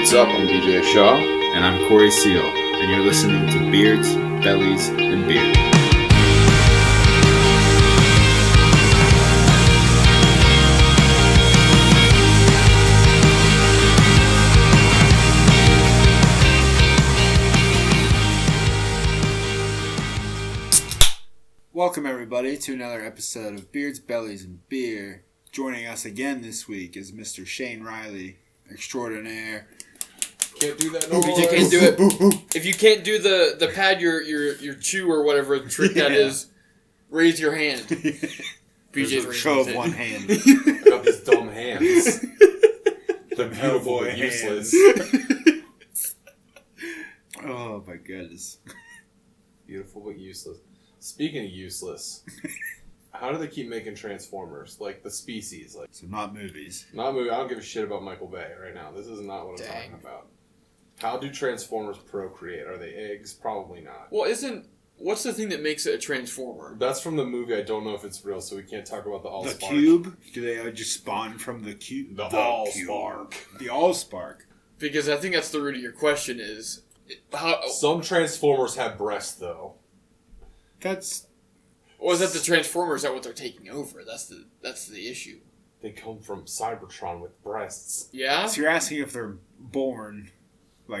What's up? I'm DJ Shaw. And I'm Corey Seal, and you're listening to Beards, Bellies, and Beer. Welcome everybody to another episode of Beards, Bellies, and Beer. Joining us again this week is Mr. Shane Riley, extraordinaire. Can't do that no more. You can't do it. If you can't do the pad your chew or whatever the trick that is, raise your hand. BJ's show of one hand. I got these dumb hands. They're beautiful but useless. Oh my goodness. Beautiful but useless. Speaking of useless, how do they keep making Transformers? Like the species. So not movies. Not movie. I don't give a shit about Michael Bay right now. This is not what I'm talking about. How do Transformers procreate? Are they eggs? Probably not. Well, what's the thing that makes it a Transformer? That's from the movie. I don't know if it's real, so we can't talk about the Allspark. The cube? Do they just spawn from the cube? The Allspark. The Allspark. Because I think that's the root of your question is... Some Transformers have breasts, though. That's... Or is that the Transformers? Is that what they're taking over? That's the issue. They come from Cybertron with breasts. Yeah? So you're asking if they're born...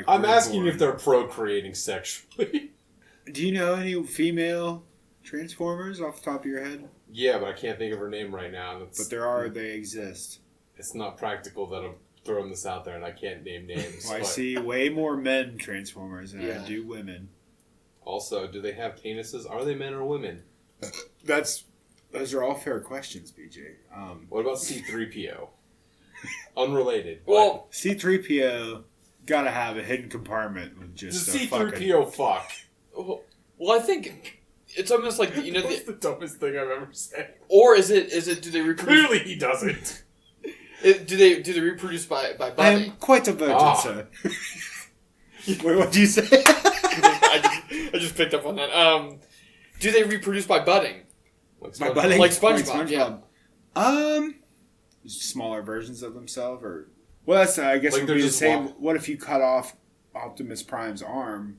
I'm asking if they're procreating sexually. Do you know any female Transformers off the top of your head? Yeah, but I can't think of her name right now. But they exist. It's not practical that I'm throwing this out there and I can't name names. Well, I see way more men Transformers than Yeah. I do women. Also, do they have penises? Are they men or women? Those are all fair questions, BJ. What about C-3PO? Unrelated. Well, C-3PO gotta have a hidden compartment with just the a fucking... C-3PO fuck. well, I think it's almost like That's the dumbest thing I've ever said. Or is it? Do they reproduce? Clearly, he doesn't. Do they reproduce by I budding? am quite a virgin, sir. Wait, what do you say? I just picked up on that. Do they reproduce by budding? By budding? Like SpongeBob, yeah. Smaller versions of themselves, or... Well, that's, I guess, would be the same. What if you cut off Optimus Prime's arm?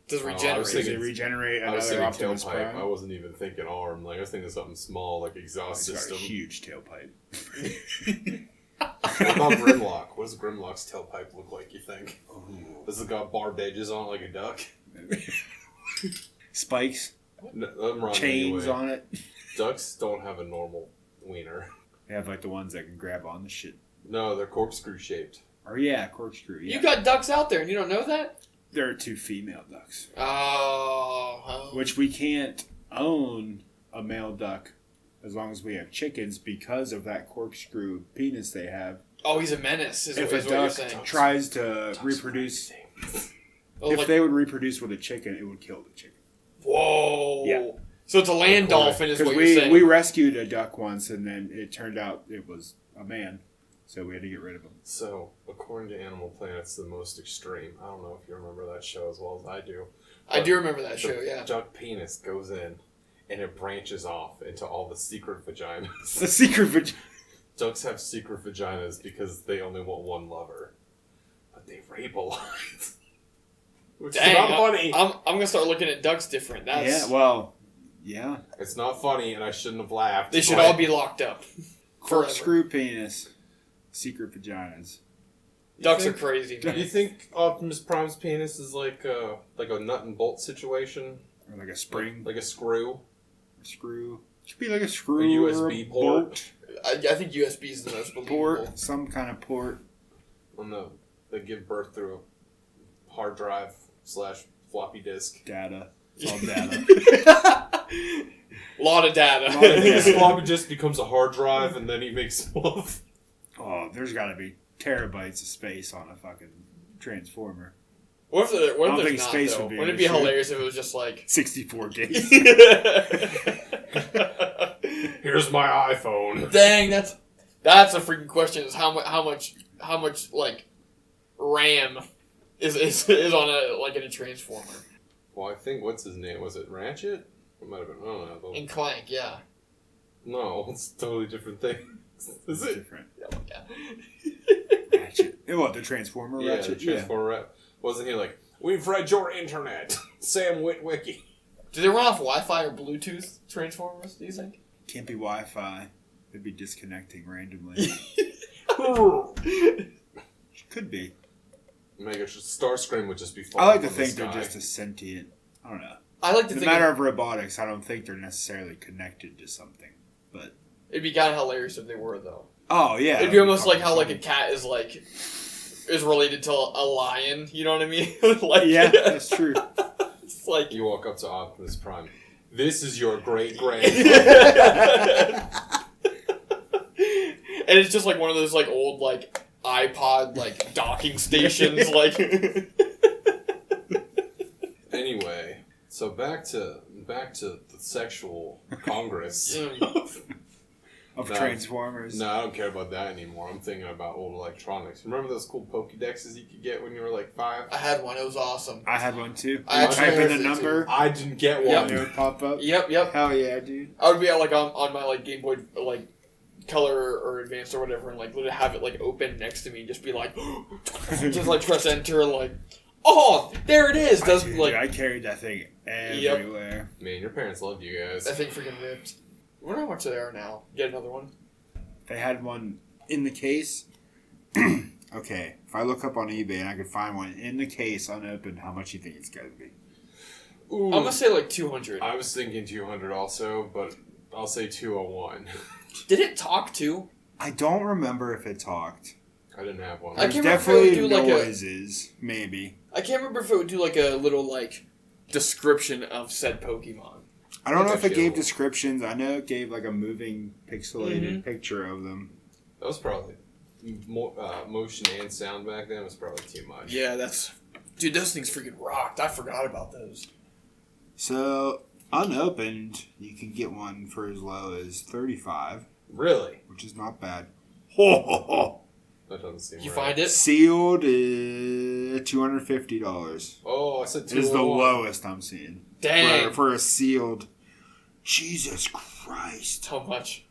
Does it regenerate? Does it regenerate another Optimus Prime? I wasn't even thinking arm. I was thinking something small, like exhaust system. Got a huge tailpipe. What about Grimlock? What does Grimlock's tailpipe look like, you think? Does it got barbed edges on it like a duck? Spikes? No, I'm wrong Chains anyway. on it? Ducks don't have a normal wiener. They have, the ones that can grab on the shit. No, they're corkscrew shaped. Or, yeah, corkscrew, yeah. You got ducks out there and you don't know that? There are 2 female ducks. Oh. Which we can't own a male duck as long as we have chickens because of that corkscrew penis they have. Oh, he's a menace, is If what a you're duck saying. tries to reproduce... Oh, they would reproduce with a chicken, it would kill the chicken. Whoa. Yeah. So it's a land dolphin is what you're saying. We rescued a duck once and then it turned out it was a man. So we had to get rid of him. So, according to Animal Planet's the most extreme. I don't know if you remember that show as well as I do. I do remember that show, yeah. Duck penis goes in and it branches off into all the secret vaginas. The secret vagina. Ducks have secret vaginas because they only want one lover. But they rape a lot. Which Dang, is not funny. I'm going to start looking at ducks different. Yeah. It's not funny and I shouldn't have laughed. They should all be locked up. Corkscrew penis. Secret vaginas. Ducks are crazy, man. Do you think Optimus Prime's penis is like a nut and bolt situation? Or like a spring? Like a screw? A screw. It should be like a screw A USB port. bolt. I think USB is the most believable. Port. Some kind of port. Oh no. They give birth through a hard drive / floppy disk. Data. It's all data. Lot of data. I think this floppy disk becomes a hard drive and then he makes love. Oh, there's got to be terabytes of space on a fucking Transformer. What if there's not, space though? would be Wouldn't it an be issue. hilarious if it was just like... 64 gigs. Here's my iPhone. Dang, that's a freaking question. Is how much like RAM is on in a Transformer? Well, I think what's his name? Was it Ratchet? It might have been. I don't know. In Clank, yeah. No, it's a totally different thing. Is it? Different. Yeah. Ratchet. What, the Transformer Yeah, the Ratchet? Transformer rep. Wasn't he like, we've read your internet, Sam Witwicky? Do they run off Wi-Fi or Bluetooth Transformers, do you think? Can't be Wi-Fi. They'd be disconnecting randomly. Could be. Mega Starscream would just be fun. I like to think they're just a sentient... I don't know. I like to In the think matter of robotics, I don't think they're necessarily connected to something. But it'd be kind of hilarious if they were, though. oh yeah, It'd be almost like how like a cat is related to a lion. You know what I mean? Like, yeah, that's true. It's like You walk up to Optimus Prime. This is your great grand. And it's just like one of those like old like iPod like docking stations. Like Anyway, so back to the sexual congress. Of No. Transformers. No, I don't care about that anymore. I'm thinking about old electronics. Remember those cool Pokédexes you could get when you were like 5? I had one. It was awesome. I had one too. I You actually type in had the it number, I didn't get one. Yep. and it would pop up. Yep. Hell yeah, dude. I would be like on my like Game Boy like Color or Advanced or whatever, and like literally have it like open next to me, and just be like, just like press enter, like, oh, there it is. Does Dude, like I carried that thing everywhere. Man, your parents loved you guys. that thing freaking ripped. I wonder how much they are now. Get another one. They had one in the case. Okay, if I look up on eBay and I could find one in the case unopened, how much do you think it's got to be? Ooh, I'm gonna say like 200. I was thinking 200 also, but I'll say 201. Did it talk too? I don't remember if it talked. I didn't have one. I There's can't remember if it would definitely do like a- noises, maybe. I can't remember if it would do like a little like description of said Pokemon. I don't know if it Actually, gave descriptions. I know it gave like a moving, pixelated picture of them. That was probably motion and sound back then was probably too much. Yeah, dude. Those things freaking rocked. I forgot about those. So, unopened, you can get one for as low as $35, Really? which is not bad. Ho, ho, ho. That doesn't seem You right. find it? Sealed is $250. Oh, I said It is the 201. lowest I'm seeing. Dang. For a sealed. Jesus Christ. How much?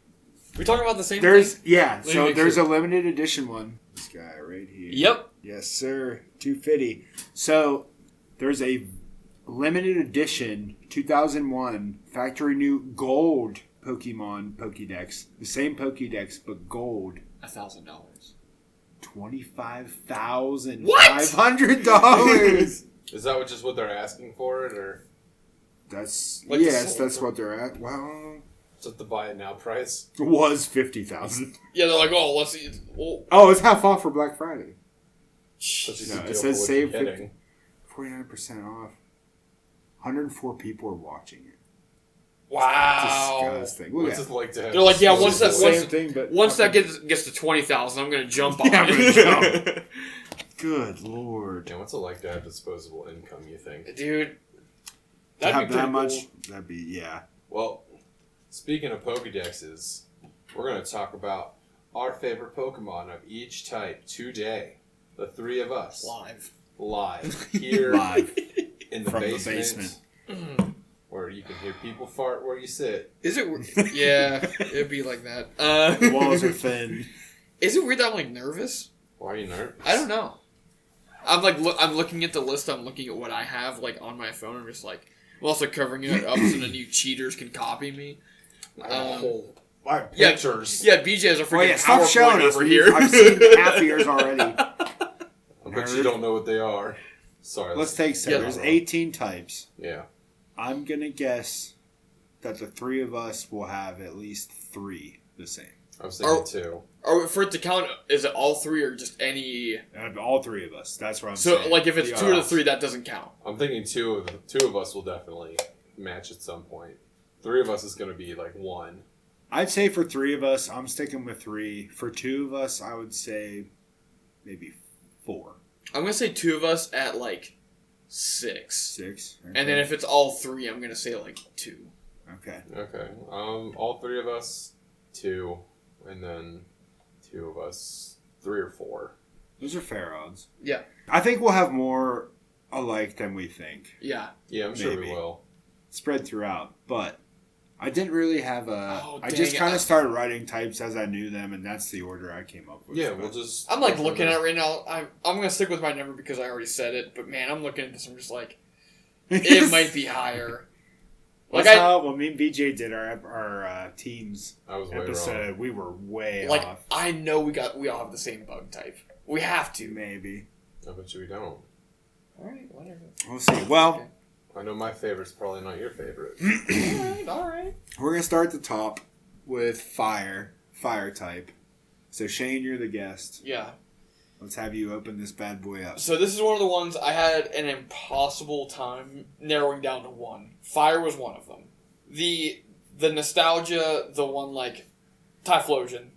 We talking about the same There's, thing? yeah, Let me so make there's sure. a limited edition one. This guy right here. Yep. Yes, sir. 250. So, there's a limited edition 2001 factory new gold Pokemon Pokédex. The same Pokédex, but gold. $1,000. $25,500. Is that just what they're asking for it, or That's Like the yes, soul. that's what they're at. Well, is it the buy it now price? it was 50,000. Yeah, they're like, oh, let's see. Well, Oh, it's half off for Black Friday. Such a No, good it deal says for what save you're 50 getting. 49% off. 104 people are watching it. wow. Disgusting. Look What's at it like to have? They're like, yeah, this once sort that- of- the once- same thing, but Once that fucking- gets to 20,000, I'm gonna jump on Yeah, I'm it. gonna Good lord. Yeah, what's it like to have disposable income? You think? Dude, To that'd have be that pretty much, cool. that'd be, yeah. Well, speaking of Pokédexes, we're going to talk about our favorite Pokemon of each type today. The three of us live here Live in the from basement, the basement. where you can hear people fart where you sit. Is it? Yeah, it'd be like that. The walls are thin. Is it weird that I'm like nervous? Why are you nervous? I don't know. I'm like, I'm looking at the list. I'm looking at what I have like on my phone. I'm just like, I'm also covering it up so the new cheaters can copy me. My Yeah, pictures. Yeah, BJ has a freaking Oh yeah, stop PowerPoint showing us. over here. I've seen half of yours already. I bet you don't know what they are. Sorry. Let's take some. Yeah. There's 18 types. Yeah. I'm going to guess that the three of us will have at least 3 the same. I was thinking two. Or for it to count, is it all 3 or just any? All 3 of us. That's what I'm So saying. like, if it's The 2 of the odds. 3, that doesn't count. I'm thinking two of us will definitely match at some point. 3 of us is going to be like 1. I'd say for 3 of us, I'm sticking with 3. For 2 of us, I would say maybe 4. I'm gonna say 2 of us at like 6, 6. Okay. and then if it's all 3, I'm gonna say like 2. Okay. Okay. All 3 of us 2, and then 2 of us 3 or 4. Those are fair odds. Yeah. I think we'll have more alike than we think. Yeah. Yeah, I'm sure we Maybe. will. Spread throughout. But I didn't really have I just kind of started writing types as I knew them, and that's the order I came up with. Yeah, we'll just... I'm like looking at it right now. I'm going to stick with my number because I already said it, but man, I'm looking at this, I'm just like, it might be higher. Like when me and BJ did our teams episode, we were way off. I know we all have the same bug type. We have to. Maybe. I bet you we don't. Alright, whatever. We'll see. Well... Okay. I know my favorite's probably not your favorite. Alright. We're going to start at the top with fire type. So Shane, you're the guest. Yeah. Let's have you open this bad boy up. So this is one of the ones I had an impossible time narrowing down to one. Fire was one of them. The nostalgia, the one like Typhlosion.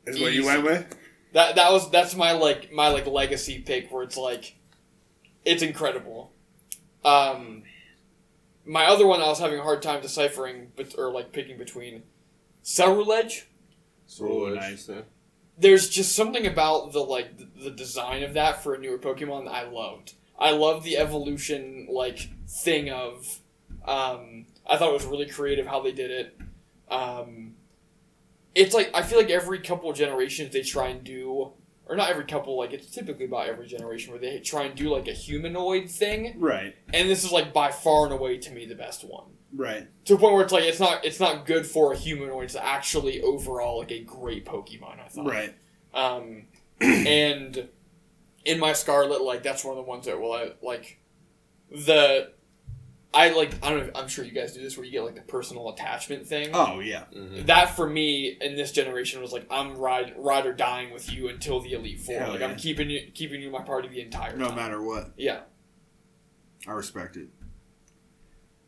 Is what you went with? That's my legacy pick where it's like it's incredible. My other one I was having a hard time deciphering picking between Ceruledge. Nice. Yeah. There's just something about the design of that for a newer Pokemon that I loved. I loved the evolution thing of. I thought it was really creative how they did it. It's like I feel like every couple of generations they try and do, or not every couple. It's typically about every generation where they try and do a humanoid thing. Right. And this is by far and away to me the best one. Right. To a point where it's not good for a humanoid. It's actually overall a great Pokemon, I thought. Right. And in my Scarlet, that's one of the ones that I don't know. I'm sure you guys do this where you get the personal attachment thing. Oh yeah. Mm-hmm. That for me in this generation was I'm ride or dying with you until the Elite Four. Hell yeah. I'm keeping you in my party the entire time. No matter what. Yeah. I respect it.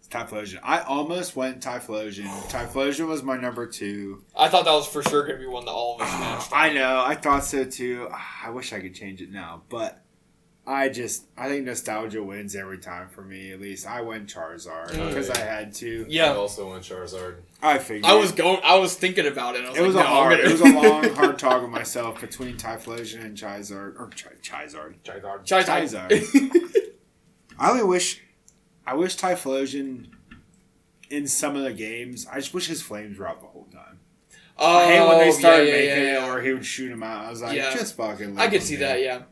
Typhlosion. I almost went Typhlosion. Typhlosion was my number 2. I thought that was for sure going to be one that all of us matched. I know. I thought so too. I wish I could change it now, but I think nostalgia wins every time for me. At least I went Charizard because I had to. Yeah. I also went Charizard. I figured. I was thinking about it. It was a long, hard talk with myself between Typhlosion and Charizard or Charizard. I wish Typhlosion in some of the games. I just wish his flames were out the whole time. I hate when they started making it, or he would shoot him out. I was like, just fucking. I could see that, yeah.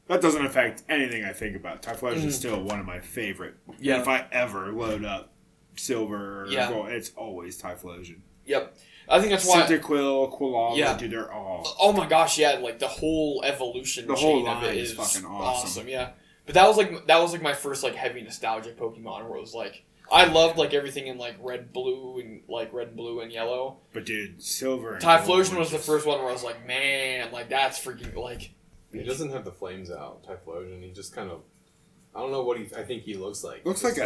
That doesn't affect anything I think about. Typhlosion is still one of my favorite. Yeah. If I ever load up Silver or Gold, it's always Typhlosion. Yep. I think that's why. Cyndaquil, Quilava, dude, they're all. Oh my gosh, yeah! The whole evolution chain of it is fucking awesome. Yeah. But that was my first heavy nostalgia Pokemon where it was I loved everything in red, blue, and yellow. But dude, Silver and Typhlosion was the first one where I was like, man, that's freaking He doesn't have the flames out, Typhlosion. He just kind of, I don't know what I think he looks like. Looks like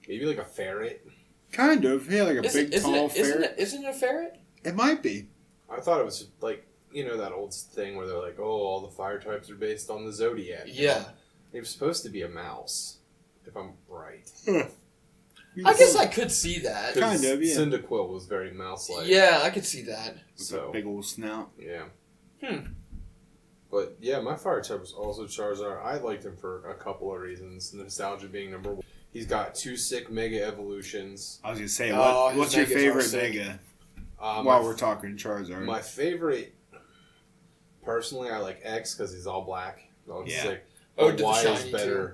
maybe a ferret. Kind of, yeah, a big tall ferret. Isn't it a ferret? It might be. I thought it was that old thing where they're all the fire types are based on the Zodiac. Yeah. It was supposed to be a mouse, if I'm right. I guess I could see that. Kind of, yeah. Cyndaquil was very mouse-like. Yeah, I could see that. So big old snout. Yeah. But yeah, my fire type was also Charizard. I liked him for a couple of reasons. Nostalgia being number 1. He's got 2 sick Mega Evolutions. I was gonna say, what's your favorite Mega? While we're talking Charizard. My favorite, personally, I like X because he's all black. All sick. But Y is better. Too.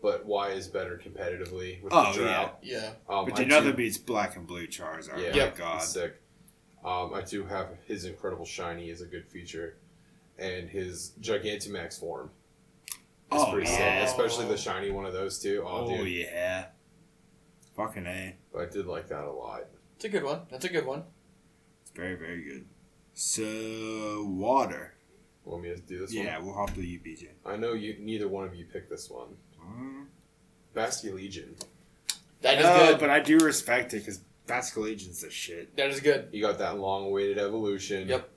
But Y is better competitively with the drought. Yeah. But nothing beats black and blue Charizard. Yeah, my God. He's sick. I do have his incredible shiny is a good feature. And his Gigantamax form is pretty sick. Especially the shiny one of those two. Oh, dude. Yeah. Fucking A. But I did like that a lot. It's a good one. That's a good one. It's very, very good. So, water. Want me to do this one? Yeah, we'll hop with you, BJ. I know neither one of you picked this one. Basculegion. That is good. But I do respect it because Basculegion's the shit. That is good. You got that long-awaited evolution. Yep.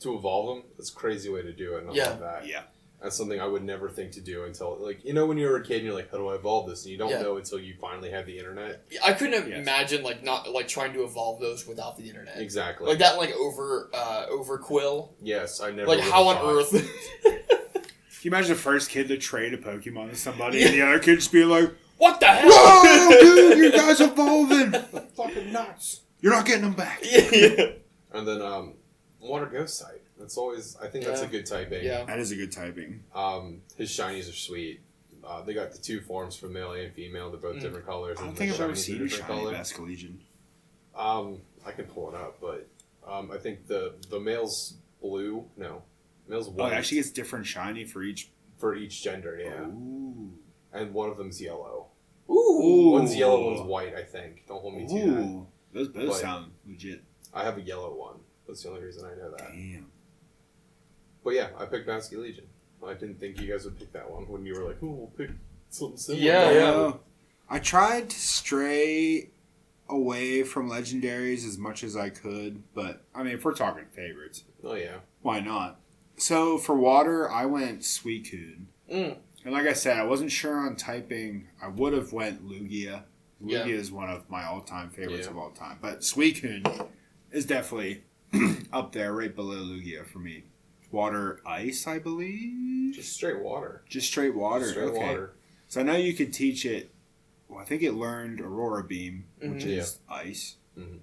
To evolve them, that's a crazy way to do it. And I love that. Yeah. That's something I would never think to do until, when you were a kid and you're like, how do I evolve this? And you don't know until you finally have the internet. I couldn't imagine, not, trying to evolve those without the internet. Exactly. That, over Quill. Yes, I never how on earth? Can you imagine the first kid to trade a Pokemon to somebody and the other kid just be like, What the hell? Whoa, dude, your guy's evolving. Fucking nuts. You're not getting them back. Yeah. And then water ghost type. That's always. I think that's a good typing. Yeah. That is a good typing. His shinies are sweet. They got the 2 forms for male and female. They're both different colors. I don't and think the I've ever shinies are seen a different shiny color. Basculegion. I can pull it up, but I think the male's blue. No, male's Oh, white. it actually gets different shiny for each gender. Yeah. Ooh. And one of them's yellow. Ooh. One's yellow, one's white. I think. Don't hold me to that. Ooh. Those both But- sound legit. I have a yellow one. That's the only reason I know that. Damn. But yeah, I picked Basculegion. I didn't think you guys would pick that one when you were like, "Oh, we'll pick something similar." Yeah. I tried to stray away from legendaries as much as I could, but I mean, if we're talking favorites, Oh yeah. why not? So for water, I went Suicune. Mm. And like I said, I wasn't sure on typing. I would have went Lugia. Lugia is one of my all-time favorites of all time. But Suicune is definitely up there, right below Lugia for me. Water, ice, I believe? Just straight water. Just straight water. Just straight water. So I know you could teach it. Well, I think it learned Aurora Beam, which Mhm. is ice. Mm-hmm.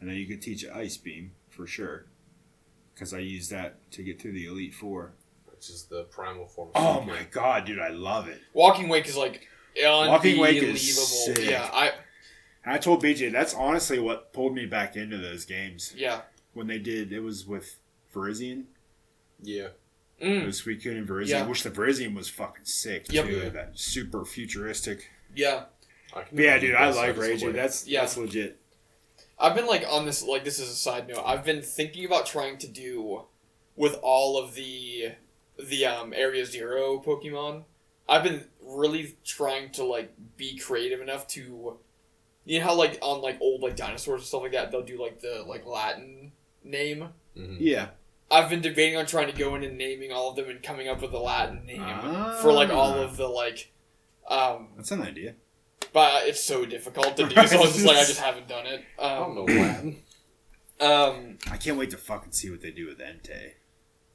I know you could teach it Ice Beam for sure. Because I used that to get through the Elite Four. Which is the primal form. Oh Suicune. my god, dude, I love it. Walking Wake is like Walking Wake is unbelievable. sick. Yeah, I told BJ that's honestly what pulled me back into those games. yeah. When they did, it was with Virizion. Yeah. It was Suicune and Virizion, Yeah. which the Virizion was fucking sick Yep. too. Yeah. That super futuristic. Yeah. I can But yeah, never dude, use I those like services Raging. away. That's legit. I've been like on this, like this is a side note. I've been thinking about trying to do with all of the Area Zero Pokemon. I've been really trying to like be creative enough to, you know how like on like old like dinosaurs and stuff like that, they'll do like the like Latin name. Mm-hmm. Yeah. I've been debating on trying to go in and naming all of them and coming up with a Latin name Ah. for like all of the like. That's an idea. But it's so difficult to do, so I was just like, I just haven't done it. I don't know Latin. I can't wait to fucking see what they do with Entei.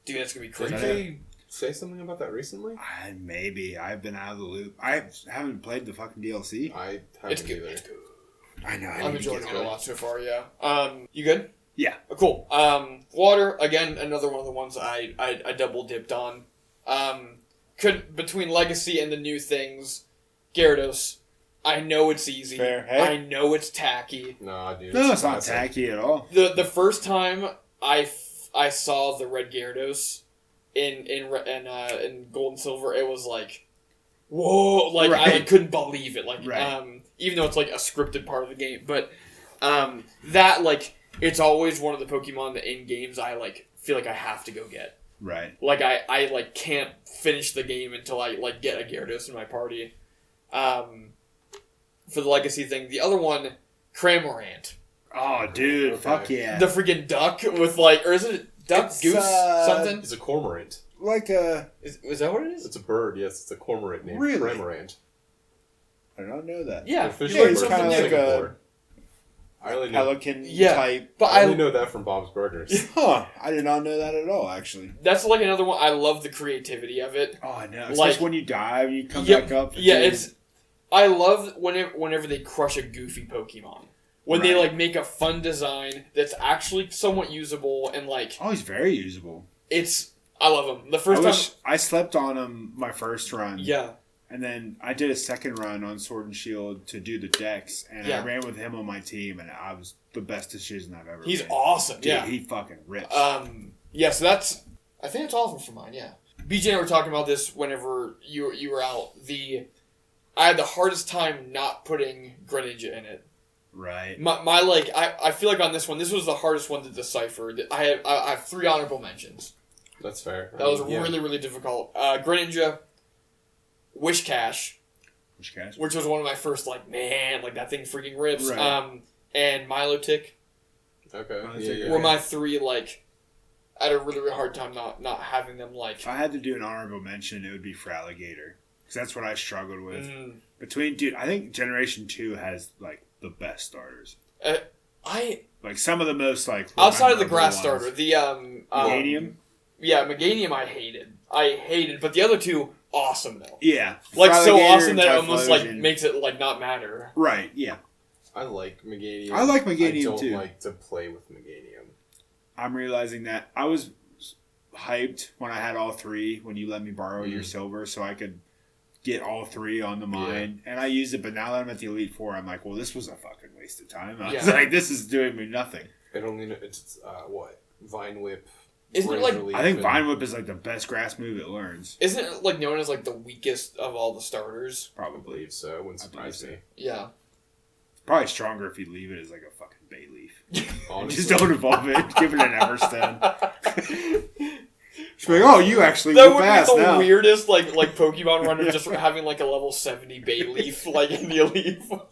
Dude, that's gonna be Didn't crazy. they say something about that recently? Maybe. I've been out of the loop. I haven't played the fucking DLC. I It's haven't good. either. It's good. I know. I I'm need to enjoying get it a it. lot so far. Yeah. You good? Yeah. Cool. Water again. Another one of the ones I double dipped on. Could between Legacy and the new things, Gyarados. I know it's easy. Fair. Hey. I know it's tacky. No, dude. No, it's not classic. tacky at all. The first time I saw the red Gyarados in Gold and Silver, it was like, whoa! Like I Right. couldn't believe it. Like Right. even though it's like a scripted part of the game, but that like it's always one of the Pokemon that in games I like feel like I have to go get. Right. Like I like can't finish the game until I like get a Gyarados in my party. For the Legacy thing, the other one, Cramorant. Oh, dude. Okay. Fuck yeah. The freaking duck with like, or is it duck, It's, goose, something? It's a cormorant. like a... Is that what it is? It's a bird, yes. It's a cormorant named Really? Cramorant. I did not know that. Yeah, They're fish Yeah, like it's birds kinda in like a Singapore. I only know, Pelican Yeah. type. but I only know that from Bob's Burgers. Huh. I did not know that at all, actually. that's like another one. I love the creativity of it. Oh, I know. Like- Especially when you dive, you come Yep. back up. Yeah, dude. it's. I love whenever they crush a goofy Pokemon. When they Right. like make a fun design that's actually somewhat usable and like Oh, he's very usable. it's. I love them. The first time. I slept on him my first run. Yeah. And then I did a second run on Sword and Shield to do the decks, and Yeah. I ran with him on my team, and I was the best decision I've ever He's made. awesome. Dude, Yeah. he fucking rips. Yeah, so that's. I think that's all of them for mine. Yeah. BJ and I were talking about this whenever you were out. I had the hardest time not putting Greninja in it. right. My like I feel like on this one, this was the hardest one to decipher. I have 3 honorable mentions. That's fair. That was Yeah. really, really difficult. Greninja, Wishcash, Which cast? which was one of my first like, man, like that thing freaking rips. Right. And Milotic Okay. Oh, Yeah, yeah. were my 3 like. I had a really, really hard time not having them like. If I had to do an honorable mention, it would be for Alligator. Because that's what I struggled with. Mm, Dude, I think Generation 2 has, like, the best starters. I Like, some of the most, like... outside of the memorable grass ones. starter, the Meganium? yeah, Meganium I hated, but the other 2 awesome though. Yeah. Like so Fraligator awesome that it almost like Typhlosion. makes it like not matter. Right, yeah. I like Meganium. I like Meganium I too. don't like to play with Meganium. I'm realizing that I was hyped when I had all three when you let me borrow your silver so I could get all three on the mine. And I used it, but now that I'm at the Elite Four, I'm like, well, this was a fucking waste of time. I was like, this is doing me nothing. It only it's what? Vine Whip. Isn't it like I think Vine Whip is like the best grass move it learns. Isn't it like known as like the weakest of all the starters? I believe so. It wouldn't surprise me. Yeah. Probably stronger if you leave it as like a fucking bay leaf. Honestly. Just don't evolve it. Give it an Everstone. She's like, oh, you actually that whoop would ass be the now. weirdest like Pokemon runner just having like a level 70 Bayleaf like in the Elite Four.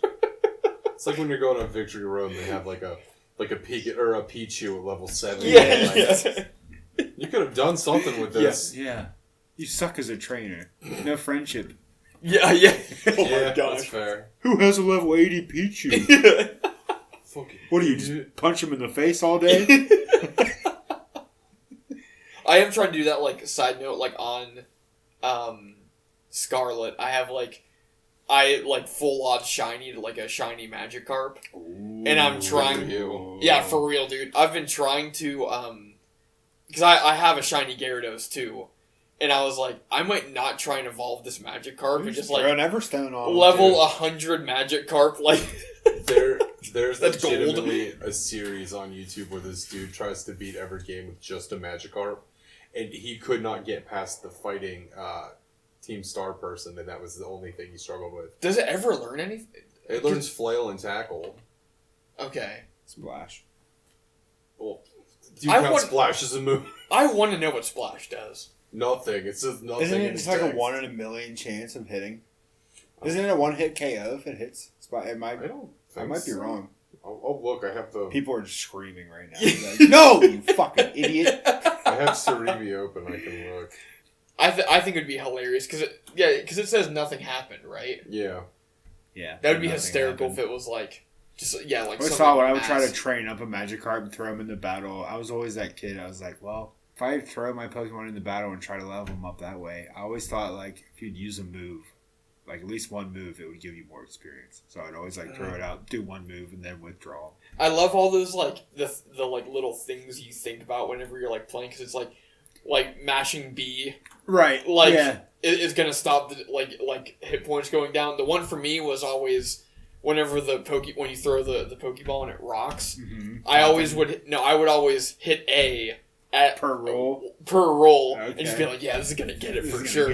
It's like when you're going on Victory Road and they have like a Pikachu or a Pichu at level 7. Yeah. You could have done something with this. Yeah. You suck as a trainer. No friendship. Yeah. Oh Yeah, my gosh. that's fair. Who has a level 80 Pichu? Fucking What do you just punch him in the face all day? I am trying to do that, like, side note, like, on Scarlet. I have, like, full odds shiny to, like, a shiny Magikarp. Ooh, And I'm trying... you. Yeah, for real, dude. I've been trying to, because I have a shiny Gyarados, too. And I was like, I might not try and evolve this Magikarp and just, like, an Everstone on level 100 Magikarp, like... There's That's legitimately a series on YouTube where this dude tries to beat every game with just a Magikarp, and he could not get past the fighting Team Star person, and that was the only thing he struggled with. Does it ever learn anything? It learns Flail and Tackle. Okay. Splash. Well, do you count Splash as a move? I want to know what Splash does. Nothing. It says nothing. Isn't in it his just like text. a 1 in a million chance of hitting? Isn't it a one-hit KO if it hits? It might. I don't. I might be wrong. Oh, look! I have the. People are just screaming right now. Like, no, you fucking idiot! I have Cerebi open. I can look. I think it would be hilarious because it says nothing happened, right? Yeah. Yeah, That would be hysterical if it was like just like. I always thought when I would try to train up a Magikarp and throw him in the battle, I was always that kid. I was like, well, if I throw my Pokemon in the battle and try to level them up that way, I always thought like if you'd use a move, like at least one move, it would give you more experience. So I'd always like throw it out, do one move, and then withdraw. I love all those like the like little things you think about whenever you're like playing because it's like mashing B. Right. Like yeah. it's gonna stop the like hit points going down. The one for me was always whenever when you throw the Pokeball and it rocks. Mm-hmm. I would always hit A at Per roll, okay. And just be like, yeah, this is gonna get it for sure.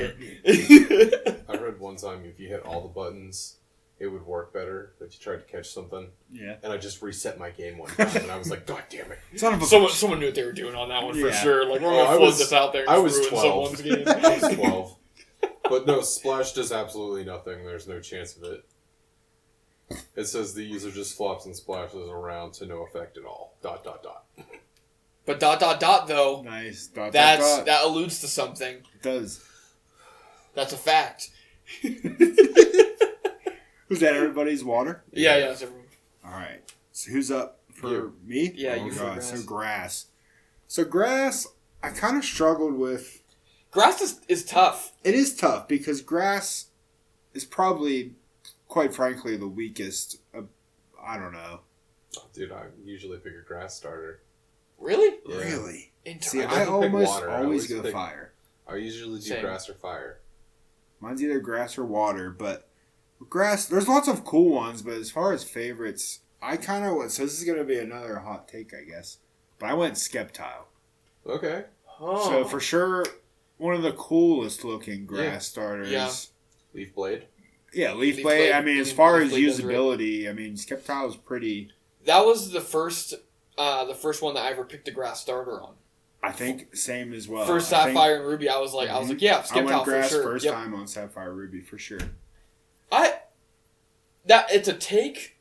I read one time if you hit all the buttons, it would work better. That you tried to catch something. Yeah. And I just reset my game one time, and I was like, God damn it! Someone knew what they were doing on that one for sure. Like we're gonna float this out there. And I was ruin 12. someone's game. I was 12. But no, Splash does absolutely nothing. There's no chance of it. It says the user just flops and splashes around to no effect at all. ... But ... though. Nice. That alludes to something. It does. That's a fact. Was that everybody's water? Yeah, it's everyone. All right. So who's up for me? Yeah, oh, you for grass. So grass, I kind of struggled with. Grass is tough. It is tough because grass is probably, quite frankly, the weakest. I don't know. Oh, dude, I usually pick a grass starter. Really? Yeah. Really? Interesting. See, I almost water. I always always go pick- fire. I usually do Same. grass or fire. Mine's either grass or water, but grass, there's lots of cool ones, but as far as favorites, I kind of went, so this is going to be another hot take, I guess, but I went Skeptile. Okay. Oh. So for sure, one of the coolest looking grass starters. Yeah. Leaf Blade. Yeah, Leaf Leaf Blade. Blade- I mean, as Leaf far as Blade does usability, I mean, Skeptile is pretty. That was the first one that I ever picked a grass starter on. I think same as well. First I think Sapphire and Ruby, I was like, yeah, I went Skeptile for grass sure. first Yep. time on Sapphire Ruby for sure. It's a take.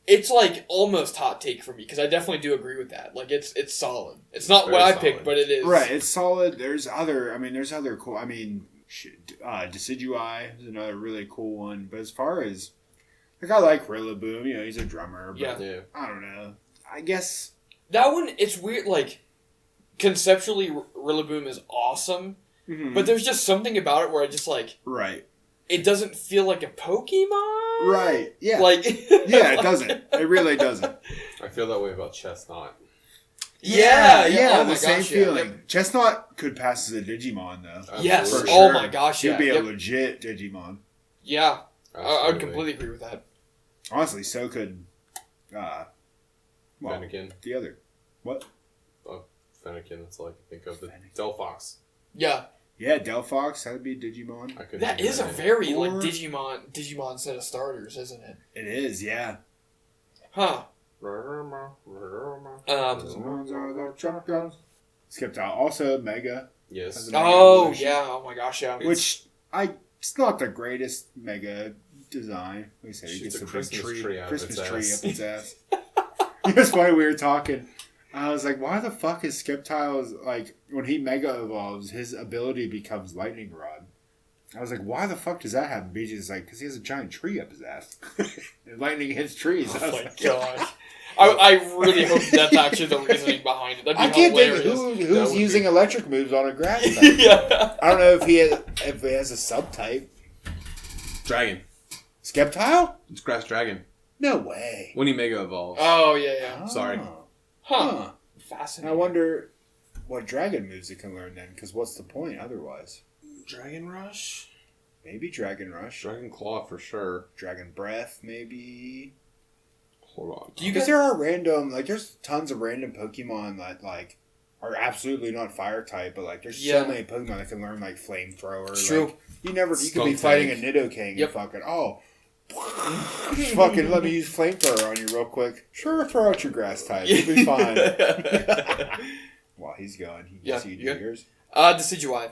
It's like almost hot take for me because I definitely do agree with that. Like it's solid. It's not what I Very picked, solid. but it is. Right, it's solid. There's other cool. I mean, Decidueye is another really cool one. But as far as like, I like Rillaboom. You know, he's a drummer. But Yeah. I don't know. I guess That one, it's weird. Like conceptually, Rillaboom is awesome, but there's just something about it where I just like right. It doesn't feel like a Pokemon. Right. Yeah. Like yeah, it doesn't. It really doesn't. I feel that way about Chestnut. Yeah. Oh my the same gosh, feeling. Yep. Chestnut could pass as a Digimon though. Yes. For Oh sure. my gosh. He'd Yeah. be a legit Digimon. Yeah. I would Absolutely. completely agree with that. Honestly, so could Fennekin. the other. What? Fennekin, that's all I can think of. The Fennekin. Delphox. Yeah. Yeah, Delphox, that'd be a Digimon. I couldn't That think is of a that. very like Or- Digimon set of starters, isn't it? It is, yeah. Huh. Digimons are the champions. Skipped out. Also, Mega. Yes. Has a Mega Oh evolution. yeah. Oh my gosh. Yeah. Which, it's not the greatest Mega design. Like I said, he Shoots gets a big Christmas tree out of Christmas its tree ass. up its ass. It was funny, we were talking. I was like, why the fuck is Skeptile's, like, when he Mega evolves, his ability becomes Lightning Rod. I was like, why the fuck does that happen? BJ's like, because he has a giant tree up his ass. And lightning hits trees. I Oh was my like, gosh. I really hope that's actually the reasoning behind it. That'd be I can't think hilarious. of That who's would using be- electric moves on a grass type. Yeah. I don't know if he has a subtype. Dragon. Skeptile? It's Grass Dragon. No way. When he Mega evolves. Oh yeah. Sorry. Huh. I Fascinating. wonder what dragon moves it can learn then, because what's the point otherwise? Dragon Rush? Maybe Dragon Rush. Dragon Claw for sure. Dragon Breath, maybe. Hold on. Do you Because guys? there are random, like, there's tons of random Pokemon that, like, are absolutely not fire type, but, like, there's Yeah. so many Pokemon that can learn, like, Flamethrower. It's true. Like, you could be Skunk fighting Tank. a Nidoking Yep. and fucking, fucking let me use Flamethrower on you real quick. Sure, throw out your grass type. You'll be fine. While he's going, he Yeah, can see yeah. yours. Decidueye.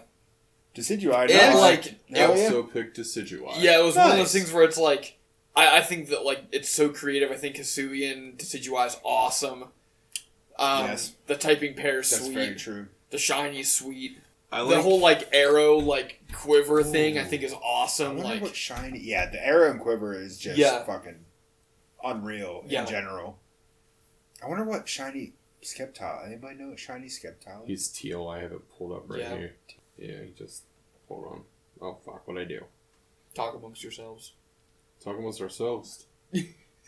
Decidueye, And nice. like, I Hell yeah. also picked Decidueye. yeah, it was one of those Nice. things where it's like, I think that like it's so creative. I think Hisuian Decidueye is awesome. Yes. The typing pair is That's very sweet. true. The shiny is sweet. I The whole like arrow like quiver thing I think is I awesome. wonder Like what shiny. Yeah, the arrow and quiver is just Yeah. fucking unreal Yeah. in general. I wonder what shiny Skeptile. Anybody know what shiny Skeptile is? He's teal. I have it pulled up right Yeah. here. Yeah, he just... Hold on. Oh, fuck. What'd I do? talk amongst yourselves. Talk amongst ourselves.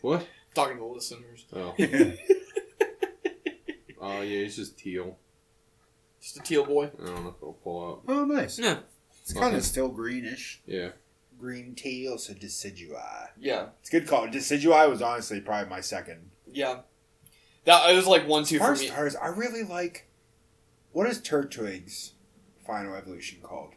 What? Talking to the listeners. Oh. Oh, yeah, he's just teal. Just a teal boy. I don't know if it'll pull up. Oh, nice. Yeah. It's kind Okay. of still greenish. Yeah. Green teal, so Decidueye. Yeah. It's a good call. Decidueye was honestly probably my second. Yeah. That it was like 1-2 for First me. stars, I really like. What is Turtwig's final evolution called?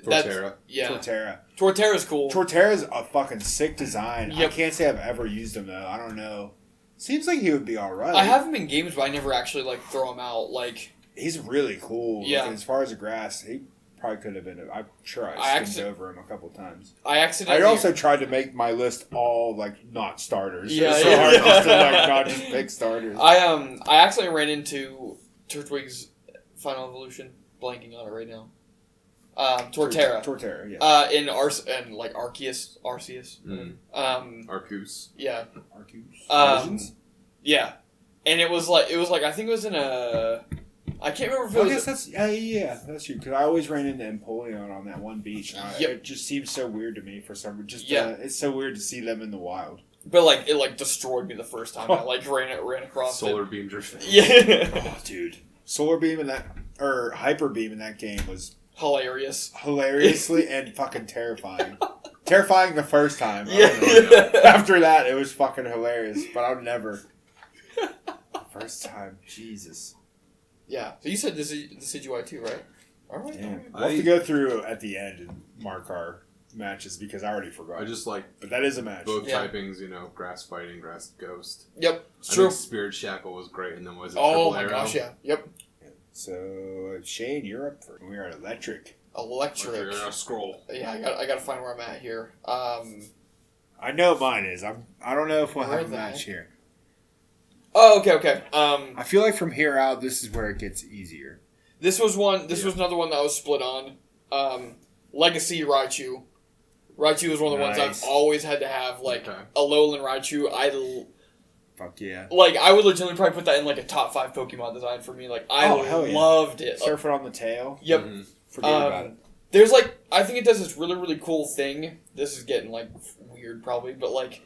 Torterra. Yeah. Torterra. Torterra's cool. Torterra's a fucking sick design. I Yep. can't say I've ever used him though. I don't know. Seems like he would be alright. I have him in games, but I never actually like throw him out. Like He's really cool. Yeah. Like, as far as the grass, he probably could have been. I'm sure I I skimmed actually- over him a couple times. I I accidentally. also tried to make my list all like not starters. Yeah, It's so yeah. hard just to like not just pick starters. I accidentally ran into Turtwig's final evolution. Blanking on it right now. Torterra. Torterra, yeah. In like Arceus. Arceus. Yeah. Arceus. Um, yeah. And it was like I think it was in a. I can't remember if it I was. guess that's yeah, that's true. Because I always ran into Empoleon on that one beach. And Yep. It just seems so weird to me for some reason. Yeah. It's so weird to see them in the wild. But like it like destroyed me the first time I like ran across Solar it. beam drift. Yeah. Oh, dude, Solar Beam in that or Hyper Beam in that game was Hilarious. hilariously and fucking terrifying. Terrifying the first time. I Yeah. don't know. After that, it was fucking hilarious. But I'll never. First time, Jesus. Yeah. So you said this is Decidueye too, right? All right. Damn. All right. We'll have to go through at the end and mark our matches because I already forgot. I just like But that is a match. both Yeah. typings, grass fighting, grass ghost. Yep. It's I true. think Spirit Shackle was great, and then was it Oh Triple my Arrow? gosh, yeah. Yep. So Shane, you're up for. We are at electric. Electric. Scroll. Yeah, I got to find where I'm at here. I know mine is. I don't know if we'll Where have a the match heck? here. Oh, okay. I feel like from here out, this is where it gets easier. This was one. This was another one that I was split on. Legacy Raichu. Raichu was one of the ones Nice. I've always had to have. Like Okay. Alolan Raichu. Fuck yeah. I would legitimately probably put that in like a top 5 Pokemon design for me. Like I Oh, hell yeah. loved it. Surfing on the tail. Yep. Mhm. Forget about it. There's like, I think it does this really, really cool thing. This is getting like weird probably, but like,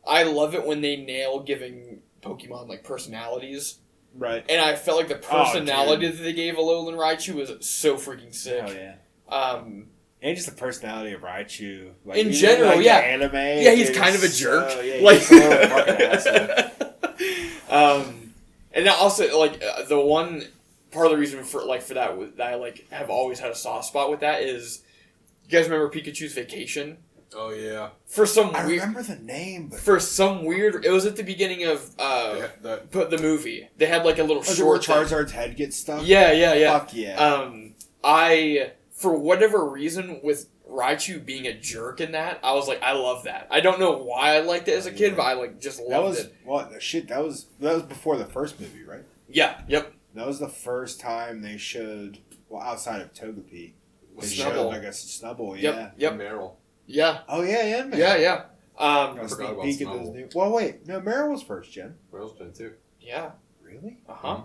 I love it when they nail giving Pokemon like personalities. Right. And I felt like the personality that they gave Alolan Raichu was so freaking sick. Oh yeah. And just the personality of Raichu. Like, in general, like yeah. The anime. Yeah, he's kind of a jerk. Yeah, he's a little fucking asshole. And also, like, the one part of the reason for that I like have always had a soft spot with that is, you guys remember Pikachu's Vacation? Oh yeah. I remember the name, but for some weird, it was at the beginning of the movie. They had like a little short where Charizard's head gets stuck. Yeah. Fuck yeah. I, for whatever reason, with Raichu being a jerk in that, I was like, I love that. I don't know why I liked it as a kid, but I like just loved it. That was before the first movie, right? Yeah. Yep. That was the first time they showed, outside of Togepi, they Snubbull. showed like a Snubbull. Yeah. Yep. Meryl. Yeah. Oh yeah, man. Yeah. I forgot about Peek at those new. Well, wait, no, Meryl was first gen. Meryl's Gen 2. Yeah. Really? Uh-huh.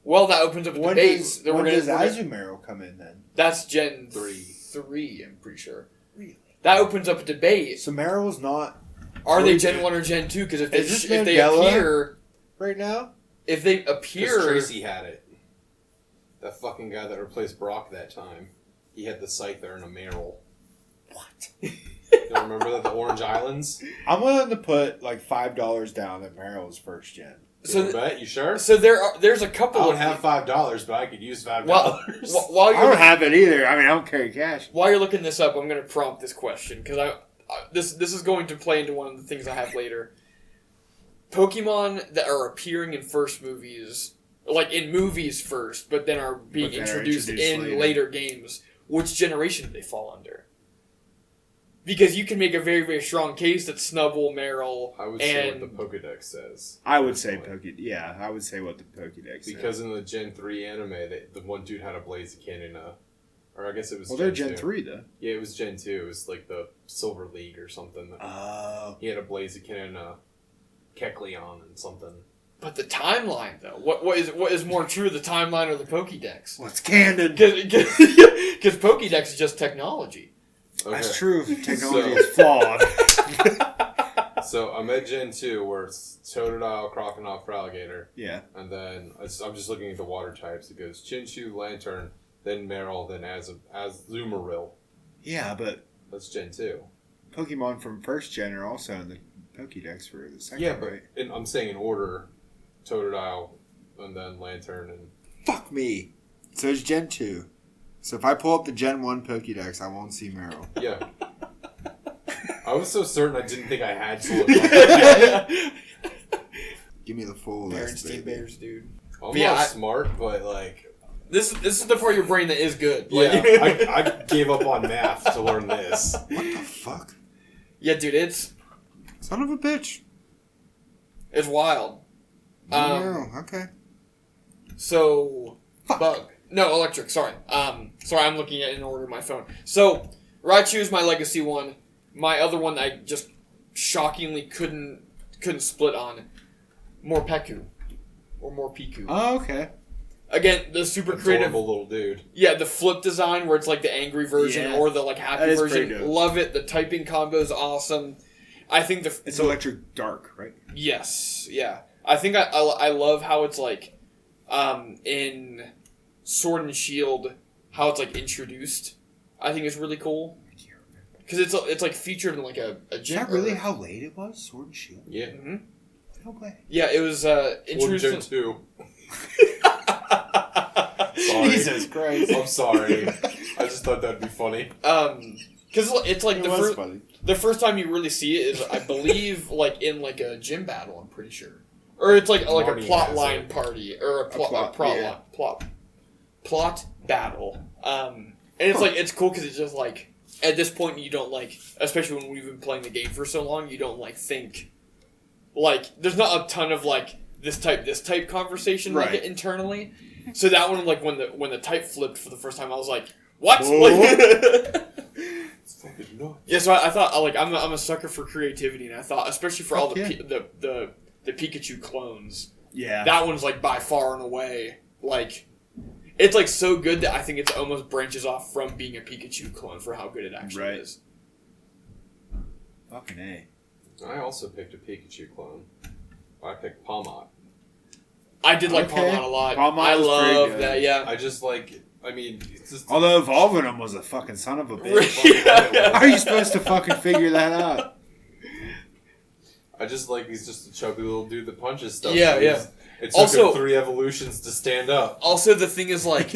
Well, that opens up a debate. When does Azumarill come in then? That's Gen 3, I'm pretty sure. Really? That opens up a debate. So Meryl's not... Are they Gen 1 or Gen 2? Because if they appear... Right now? If they appear... Because Tracy had it. That fucking guy that replaced Brock that time. He had the Scyther and a Meryl. What? You don't remember that? The Orange Islands? I'm willing to put like $5 down that Meryl's first gen. So bet? You sure? So there's a couple. I don't have $5, but I could use $5. While I don't have it either. I mean, I don't carry cash. While you're looking this up, I'm going to prompt this question because this is going to play into one of the things I have later. Pokemon that are appearing in first movies, like in movies first, but then are being introduced in later games. Which generation do they fall under? Because you can make a very, very strong case that Snubbull, Meryl, I would say what the Pokédex says. I would say I would say what the Pokédex says. Because in the Gen 3 anime, the one dude had a Blaziken or I guess it was they're Gen 3, though. Yeah, it was Gen 2. It was like the Silver League or something. He had a Blaziken and a Kecleon and something. But the timeline, though, what is more true, the timeline or the Pokédex? What's canon? Because Pokédex is just technology. Okay. That's true. Technology is flawed. So I'm at Gen 2 where it's Totodile, Crocodile, Feraligatr. Yeah. And then I'm just looking at the water types. It goes Chinchou, Lantern, then Meryl, then Azumarill. Yeah, but that's Gen 2. Pokemon from first gen are also in the Pokédex for the second. Yeah, but I'm saying in order, Totodile, and then Lantern, and fuck me. So it's Gen 2. So if I pull up the Gen 1 Pokédex, I won't see Meryl. Yeah. I was so certain I didn't think I had to look up. Give me the full list, baby. Bears, dude. I'm not smart, but like... This is the part of your brain that is good. Yeah, I gave up on math to learn this. What the fuck? Yeah, dude, it's... Son of a bitch. It's wild. Okay. So... Fuck. Bug. No, electric, sorry. Sorry, I'm looking at it in order on my phone. So, Raichu is my legacy one. My other one I just shockingly couldn't split on. Morpeko. Or Morpeko. Oh, okay. Again, the super creative little dude. Yeah, the flip design where it's like the angry version or the like happy version. Love it. The typing combo is awesome. I think it's electric dark, right? Yes, yeah. I think I love how it's like in Sword and Shield, how it's like introduced. I think is really cool because it's like featured in like a gym. Is that really how late it was? Sword and Shield. Yeah. Mm-hmm. No way. Yeah, it was introduced Gen 2. Sorry. Jesus Christ! I'm sorry. I just thought that'd be funny. Because it's like the first time you really see it is, I believe, like in like a gym battle. I'm pretty sure, or it's like a plot line party or a plot battle. And it's like it's cool because it's just like at this point you don't like, especially when we've been playing the game for so long, you don't like think like there's not a ton of like this type conversation like internally. So that one, like when the type flipped for the first time, I was like, "What?" It's fucking nuts. Yeah, so I thought like I'm a sucker for creativity, and I thought especially for all the Pikachu clones. Yeah, that one's like by far and away like, it's like so good that I think it's almost branches off from being a Pikachu clone for how good it actually is. Fucking A. I also picked a Pikachu clone. I picked Palmot. I did like Palmot a lot. Palmot I love good. that, yeah. I just like, I mean, it's just... Although evolving him was a fucking son of a bitch. How are you supposed to fucking figure that out? I just like, he's just a chubby little dude that punches stuff. Yeah, yeah. It took him 3 evolutions to stand up. Also, the thing is, like,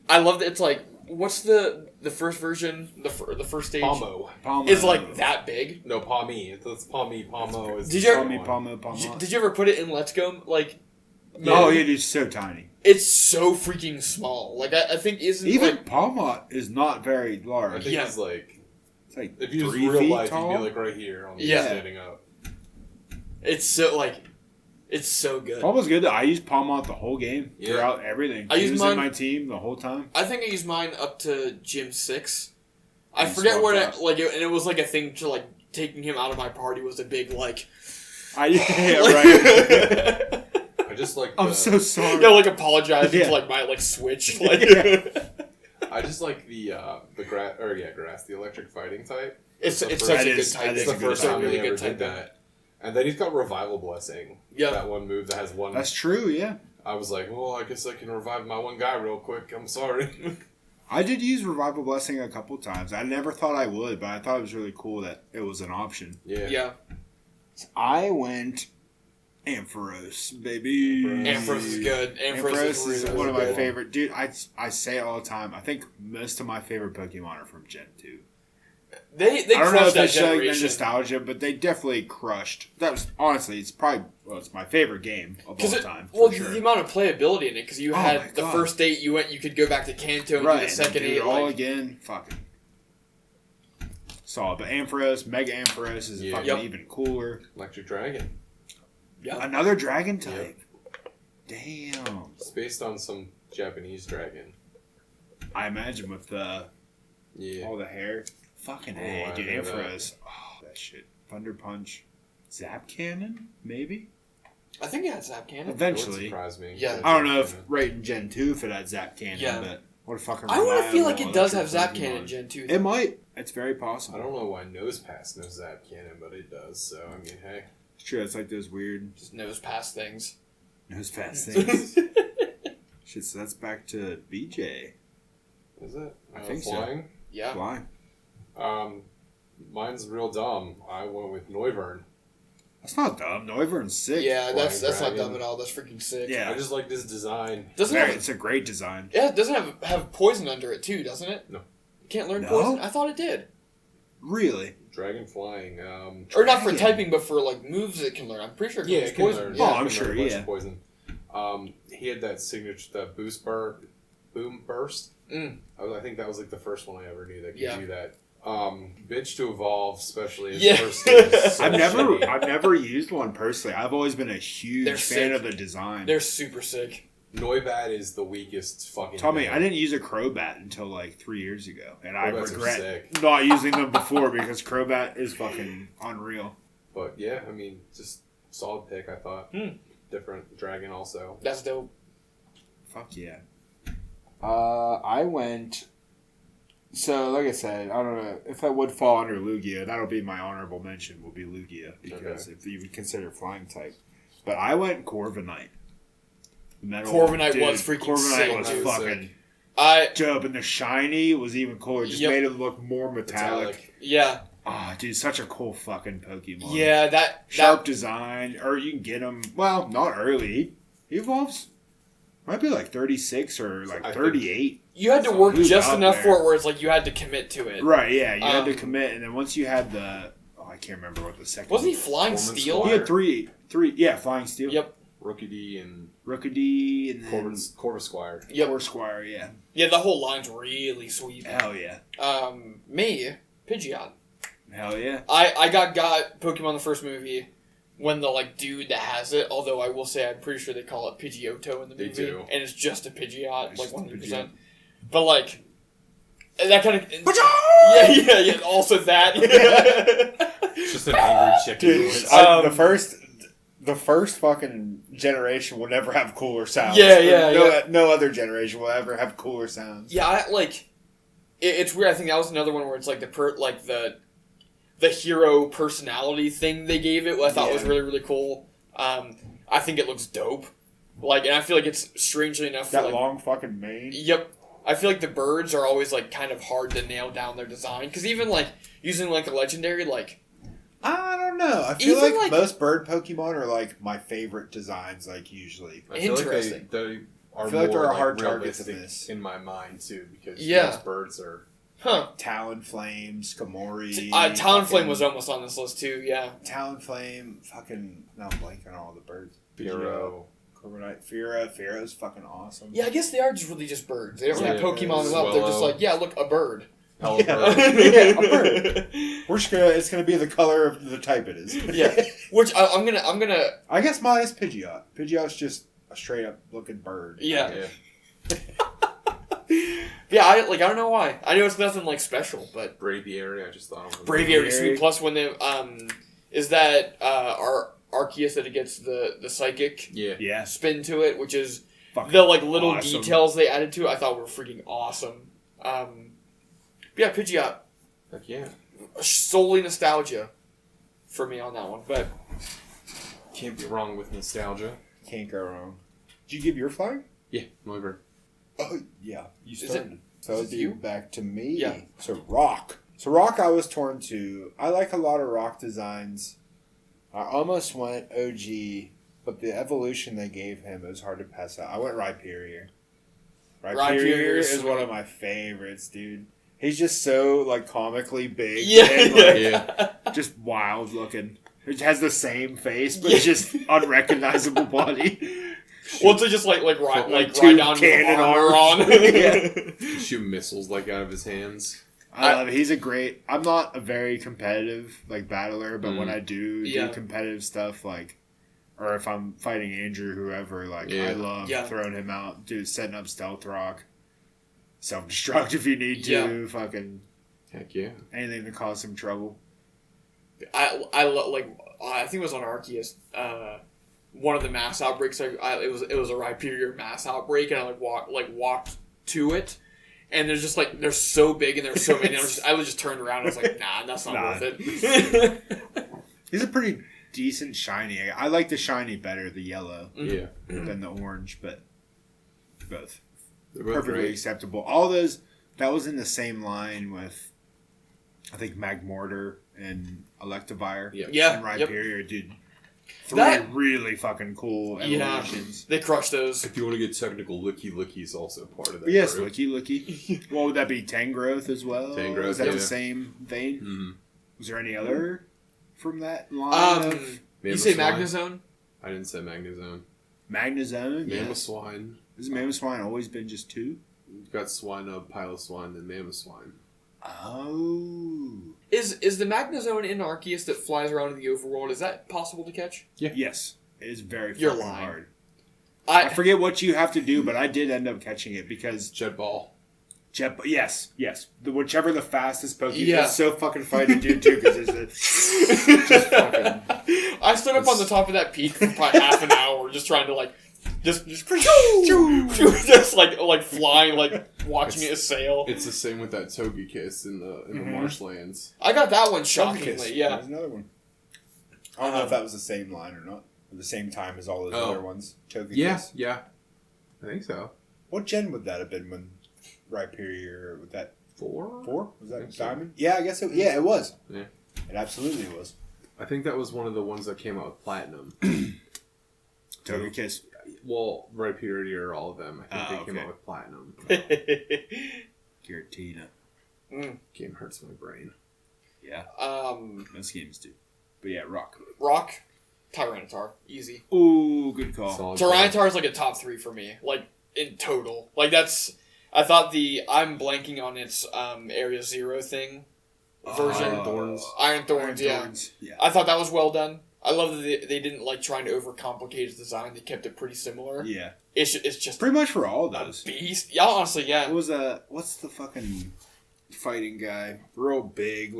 I love that it's like, what's the first version, the first stage? Palmo. Is like that big. No, Palmy. It's Palmy. Palmo is Did you ever, Palmo. Did you ever put it in Let's Go? Like, no, it is so tiny. It's so freaking small. Like, I think isn't even like, Palmot is not very large. I think he's like, it's like if you use 3 real feet life, tall? he'd be like right here on the standing up. It's so like, it's so good. Palmot's good. I used Palmot the whole game throughout everything. He was in my team the whole time. I think I used mine up to Gym 6. I forget what it, like, and it was like a thing to like taking him out of my party was a big like. Right. I just like. I'm so sorry. No, like apologizing to like my like switch. Like, I just like the grass, the electric fighting type. It's such a good type. It's the first time they ever did that. And then he's got Revival Blessing. Yeah. That one move that has one. That's true, yeah. I was like, well, I guess I can revive my one guy real quick. I'm sorry. I did use Revival Blessing a couple times. I never thought I would, but I thought it was really cool that it was an option. Yeah. I went Ampharos, baby. Ampharos is good. Ampharos is really one of my good. favorite. Dude, I say it all the time. I think most of my favorite Pokemon are from Gen 2. They I don't know crushed if that it's showing the generation. nostalgia, but they definitely crushed. That was honestly, it's my favorite game of all time. Well, sure. the amount of playability in it, because you had the first date, you could go back to Kanto and do the second do date. it all like, again. Fucking solid. But Ampharos, Mega Ampharos is fucking even cooler. Electric Dragon. Yeah. Another dragon type. Damn. It's based on some Japanese dragon. I imagine with all the hair. Fucking A, dude. Ampharos. Oh, that shit. Thunder Punch. Zap Cannon? Maybe? I think it had Zap Cannon. Eventually. Surprise me. Yeah. I don't know if right in Gen 2 if it had Zap Cannon, but what a fucking I want to feel like it does reliable have Zap Pokemon. Cannon in Gen 2. It might. It's very possible. I don't know why Nosepass knows Zap Cannon, but it does, so I mean, hey. It's true. It's like those weird Just nose past things. nose fast things. Shit, so that's back to BJ. Is it? I think flying? so. Yeah. Flying. Mine's real dumb. I went with Noivern. That's not dumb. Noivern's sick. Yeah, that's not Dragon. dumb at all. That's freaking sick. Yeah. I just like this design. It's a great design. Yeah, it doesn't have poison under it too, doesn't it? No. You can't learn No? poison. I thought it did. Really? Dragon flying. Or not for typing, but for like moves it can learn. I'm pretty sure it it can can poison. learn. Oh, it I'm can sure, learn a bunch yeah. of poison. He had that signature, that boom burst. I think that was like the first one I ever knew that could do that. Bitch to evolve, especially his first stage. So I've shitty. never used one personally. I've always been a huge They're fan sick. of the design. They're super sick. Noibat is the weakest fucking Tell me, thing. I didn't use a Crobat until like 3 years ago, and I Crobats are regret sick. not using them before because Crobat is fucking unreal. But yeah, I mean, just solid pick, I thought. Different dragon also. That's dope. Fuck yeah. I went. So, like I said, I don't know if that would fall under Lugia. That'll be my honorable mention. Will be Lugia because if you would consider flying type, but I went Corviknight. Corviknight was freaking sick. Corviknight was dude. fucking dope, and the shiny was even cooler. It just made it look more metallic. Yeah. Oh, dude, such a cool fucking Pokemon. Yeah, that Sharp design, or you can get him. Well, not early. He evolves. Might be like 36 or like 38. You had to work Who's just out enough there? for it where it's like you had to commit to it. Right, yeah. You had to commit, and then once you had the... Oh, I can't remember what the second... Wasn't he Flying Performance Steel? He had three... Yeah, Flying Steel. Yep. Rookidee and Rookidee, and then... Corvisquire. Yep. Corvisquire, yeah. Yeah, the whole line's really sweet. Hell yeah. Me, Pidgeot. Hell yeah. I got Pokemon the first movie when the like dude that has it, although I will say I'm pretty sure they call it Pidgeotto in the movie. They do. And it's just a Pidgeot, It's like just a 100%. Pidgeot. But like that kind of yeah, also that. It's just an angry chicken. Dude, voice. the the first fucking generation will never have cooler sounds. Yeah. No other generation will ever have cooler sounds. Yeah, it's weird. I think that was another one where it's like the hero personality thing they gave it. I thought was really, really cool. I think it looks dope. And I feel like it's strangely enough that long fucking mane. Yep. I feel like the birds are always kind of hard to nail down their design because even using a legendary I don't know. I feel like most bird Pokemon are my favorite designs. Usually, I feel interesting. They are I feel like more they're a hard target realistic to miss in my mind too because most birds are. Talonflame, Skamori. Talonflame was almost on this list too. Yeah. Talonflame, fucking. Now I'm blanking on all the birds. Fearow. Carbonite, Fearo's fucking awesome. Yeah, I guess they are really just birds. They don't have Pokemon as up. They're just look, a bird. A bird. We're just gonna. It's gonna be the color of the type it is. Yeah. Which I'm gonna. I guess mine is Pidgeot. Pidgeot's just a straight up looking bird. Yeah. Yeah, I don't know why. I know it's nothing special, but Braviary. I just thought of Braviary sweet. Plus, when they is that Arceus that it gets the psychic spin to it, which is fucking the little awesome details they added to it. I thought were freaking awesome. Yeah, Pidgeot. Heck yeah. Solely nostalgia for me on that one, but can't be wrong with nostalgia. Can't go wrong. Did you give your flag? Yeah, my bird. Oh yeah, you started. So is it'd be you? back to me. Yeah. So Rock. I was torn too. I like a lot of Rock designs. I almost went OG, but the evolution they gave him, it was hard to pass out. I went Rhyperior. Rhyperior is one of my favorites, dude. He's just so comically big. Yeah. And, just wild looking. It has the same face, but it's just unrecognizable body. Well, to just ride down cannon armor on. Shoot missiles out of his hands. I love it. He's a great. I'm not a very competitive battler, but when I do competitive stuff, or if I'm fighting Andrew, whoever, I love throwing him out, dude. Setting up stealth rock, self-destruct if you need to. Fucking heck yeah, anything to cause some trouble. I love I think it was on Arceus. One of the mass outbreaks. It was a Rhyperior mass outbreak, and I walked to it. And they're just they're so big and there's so many. I was just turned around and I was like, nah, that's not worth it. He's a pretty decent shiny. I like the shiny better, the yellow, than the orange, but both perfectly great. Acceptable. All those that was in the same line with, I think Magmortar and Electivire. Yeah, and Rhyperior, dude. Three really fucking cool evolutions. They crushed those. If you want to get technical, Licky is also part of that. Yes, group. Licky. What would that be? Tangrowth as well? Tangrowth, is that the same vein? Mm-hmm. Was there any other from that line? You say Magnezone? I didn't say Magnezone. Magnezone? Mamoswine. Has Mamoswine always been just two? You've got Swinub, Piloswine, and Mamoswine. Oh. Is the Magnezone in Arceus that flies around in the overworld, is that possible to catch? Yeah. Yes. It is very fucking hard. I forget what you have to do, but I did end up catching it because... Jet Ball. Yes. Whichever the fastest Pokemon is so fucking fun to do too because it's just fucking... I stood up on the top of that peak for probably half an hour just trying to just flying, watching it sail. It's the same with that Togekiss in the marshlands. I got that one shockingly. Yeah, there's another one. I don't know if that was the same line or not. At the same time as all those other ones. Togekiss. Yeah. I think so. What gen would that have been when Rhyperior with that 4? Was that Diamond? So. Yeah, I guess it. Yeah, it was. Yeah, it absolutely was. I think that was one of the ones that came out with Platinum. Togekiss. Well, Rhyperior, all of them. I think they came out with Platinum. Giratina. Game hurts my brain. Yeah. Most games do. But yeah, Rock. Tyranitar. Easy. Ooh, good call. Solid Tyranitar is a top 3 for me. In total. That's... I thought I'm blanking on its Area Zero thing version. Iron Thorns, yeah. I thought that was well done. I love that they didn't trying to overcomplicate its design. They kept it pretty similar. Yeah. It's just... Pretty much for all those. Beast. Yeah, honestly, yeah. What's the fucking fighting guy? Real big,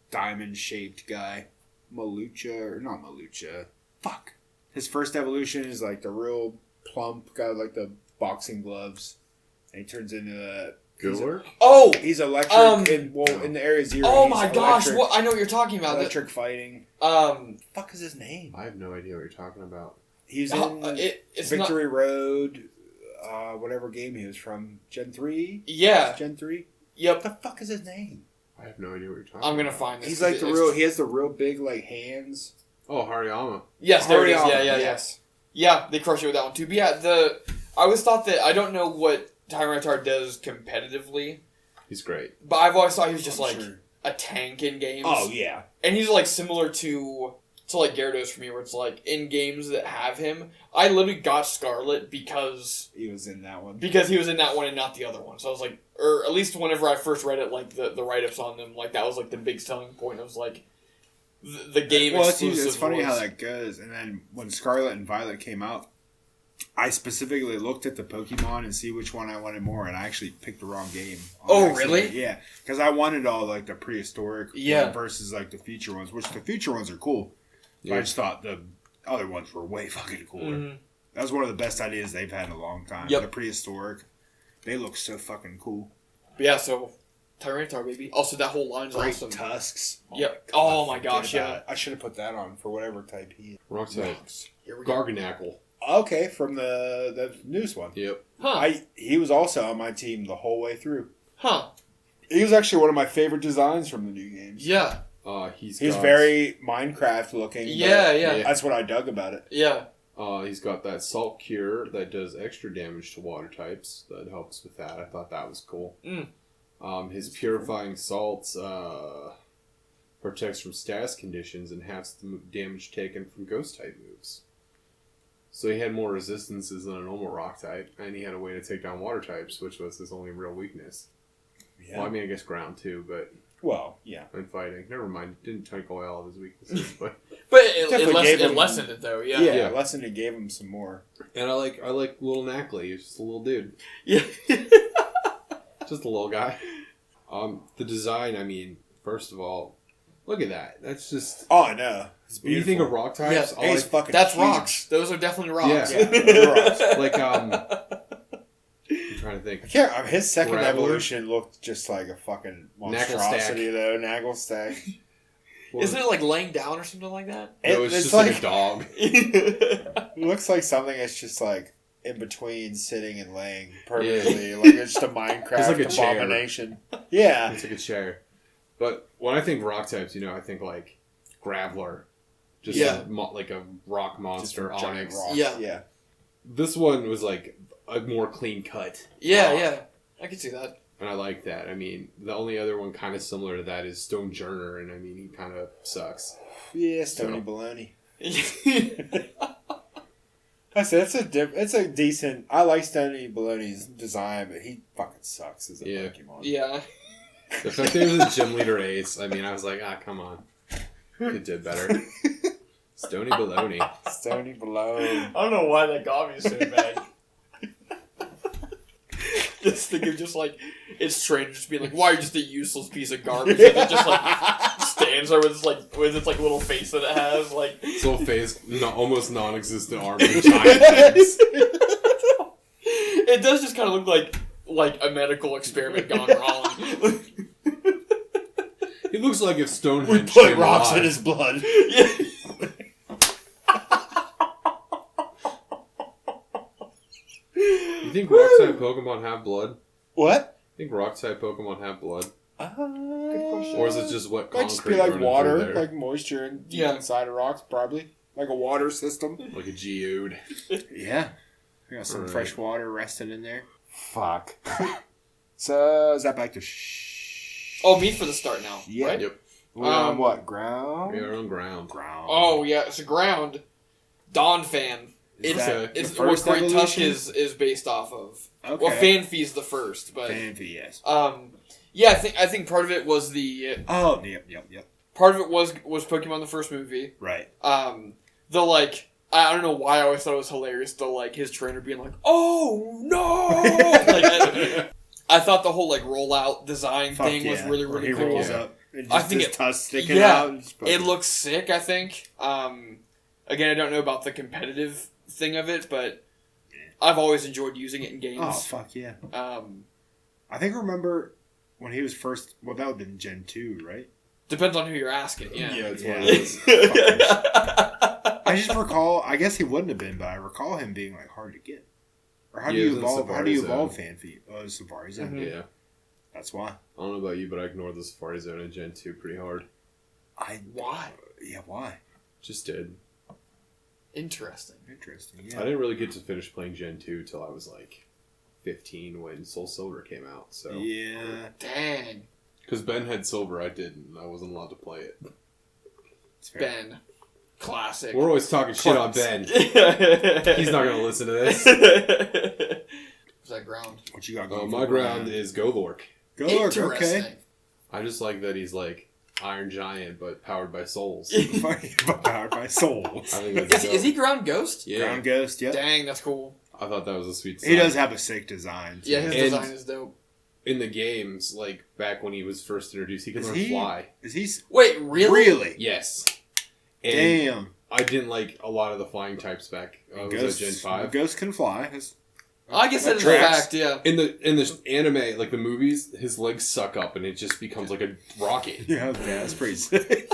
diamond-shaped guy. Malucha, or not Malucha. Fuck. His first evolution is like the real plump guy with like the boxing gloves. And he turns into a... Goober? Oh! He's electric in the area 0. Oh my gosh, what I know what you're talking about. Electric fighting. Fuck is his name? I have no idea what you're talking about. He's in Victory Road, whatever game he was from. Gen 3? Yeah. Gen 3? Yep. What the fuck is his name? I have no idea what you're talking about. I'm gonna find this. He's like he has the real big like hands. Oh, Hariyama. Yes, there it is. Hariyama, Yeah. yes. Yeah, they crush it with that one too. But yeah, I always thought that, I don't know what Tyranitar does competitively. He's great. But I've always thought he was just a tank in games. Oh, yeah. And he's like similar to like Gyarados for me, where it's like in games that have him, I literally got Scarlet because he was in that one. Because he was in that one and not the other one. So I was like, or at least whenever I first read it, like the write-ups on them, like that was like the big selling point. It was like the game exclusive. It's funny how that goes. And then when Scarlet and Violet came out, I specifically looked at the Pokemon and see which one I wanted more, and I actually picked the wrong game. Oh, really? Yeah, because I wanted all like the prehistoric one versus like the future ones, which the future ones are cool. Yeah. I just thought the other ones were way fucking cooler. Mm-hmm. That was one of the best ideas they've had in a long time. Yep. The prehistoric, they look so fucking cool. But yeah, so Tyranitar, baby. Also, that whole line's great awesome. Tusks. Yep. Oh my gosh, yeah. I should have put that on for whatever type he is. Rock type. Here we go. Garganacl. Okay, from the newest one. Yep. Huh. He was also on my team the whole way through. Huh. He was actually one of my favorite designs from the new games. Yeah. He's very Minecraft looking. Yeah. That's what I dug about it. Yeah. He's got that Salt Cure that does extra damage to water types. That helps with that. I thought that was cool. His Purifying Salts protects from status conditions and halves the damage taken from Ghost type moves. So he had more resistances than a normal rock type, and he had a way to take down water types, which was his only real weakness. Yeah. Well, I mean, I guess ground too, but... Well, yeah. And fighting. Never mind. Didn't take away all of his weaknesses, but... But it lessened it, though, yeah. Yeah, lessened it, gave him some more. And I like little Knackley. He's just a little dude. Yeah. Just a little guy. The design, I mean, first of all, look at that. That's just... Oh, I know. When you think of rock types, that's rocks. Those are definitely rocks. Yeah, those are rocks. Like, I'm trying to think. His second evolution looked just like a fucking monstrosity, though. Nagglestack. Isn't it like laying down or something like that? No, it's just like a dog. It looks like something that's just like in between sitting and laying permanently. Yeah. Like it's just a Minecraft it's like abomination. Yeah. It's like a chair. But when I think rock types, I think like Graveler. Just like a rock monster, Onyx. Yeah. This one was like a more clean cut. Yeah. I can see that. And I like that. I mean, the only other one kind of similar to that is Stonejourner, and I mean, he kind of sucks. Yeah, Stonybologna. I said it's a decent. I like Stonybologna's design, but he fucking sucks as a Pokemon. Yeah. The fact that he was a gym leader ace, I mean, I was like, come on, it did better. Stonybologna. Stonybologna. I don't know why that got me so bad. Just think of just like it's strange just being like, why are you just a useless piece of garbage? And it just like stands there with its little face that it has, like its little face, almost non-existent arm, and giant legs. It does just kind of look like a medical experiment gone wrong. He looks like if Stonehenge put rocks in his blood. Yeah. You think rock-type Pokemon have blood? What? You think rock-type Pokemon have blood? Good question. Or is it just wet concrete? Might just be like water, like moisture inside of rocks, probably. Like a water system. Like a geode. Yeah. We got some fresh water rested in there. Fuck. So, is that back to Oh, me for the start now, right? Yep. We're on what? Ground? We are on ground. Oh, yeah, it's a ground. Dawn Fan. It's what Great Tusk is based off of. Okay. Well, Fanfi's the first, but Fanfi, yes. Yeah, I think part of it was the yep. Part of it was Pokemon the first movie. Right. The I don't know why I always thought it was hilarious the his trainer being like, "Oh no!" I thought the whole rollout design thing was really really cool. Rolls up. I think his tusk sticking out. It looks sick. I think. Again, I don't know about the competitive thing of it, but I've always enjoyed using it in games. Oh, fuck yeah. I remember when he was first... Well, that would have been Gen 2, right? Depends on who you're asking, yeah. Yeah, it's Yeah. one of those. I just recall... I guess he wouldn't have been, but I recall him being, like, hard to get. Or how do you evolve? How do you evolve Fanfi? Oh, Safari Zone. Mm-hmm. Yeah. That's why. I don't know about you, but I ignored the Safari Zone in Gen 2 pretty hard. Why? Yeah, why? Just did. Interesting. Yeah. I didn't really get to finish playing Gen 2 till I was like 15 when Soul Silver came out. So Yeah. Dang. Because Ben had Silver, I didn't. I wasn't allowed to play it. Ben. Classic. We're always talking shit on Ben. He's not going to listen to this. What's that ground? What you got going My ground is Golork. Golork, Interesting. okay. I just like that he's like Iron Giant, but powered by souls. Powered by souls. I think that's Is he ground ghost? Yeah. Ground Ghost, yep. Dang, that's cool. I thought that was a sweet design. He does have a sick design. Yeah, his And- design is dope. In the games, like back when he was first introduced, he could learn fly. Is he... Wait, really? Really? Yes. And Damn. I didn't like a lot of the flying types back. Was that Gen 5? Ghosts can fly. I guess that is a tracks. fact, yeah. In the anime, like the movies, his legs suck up and it just becomes like a rocket. Yeah, that's pretty sick.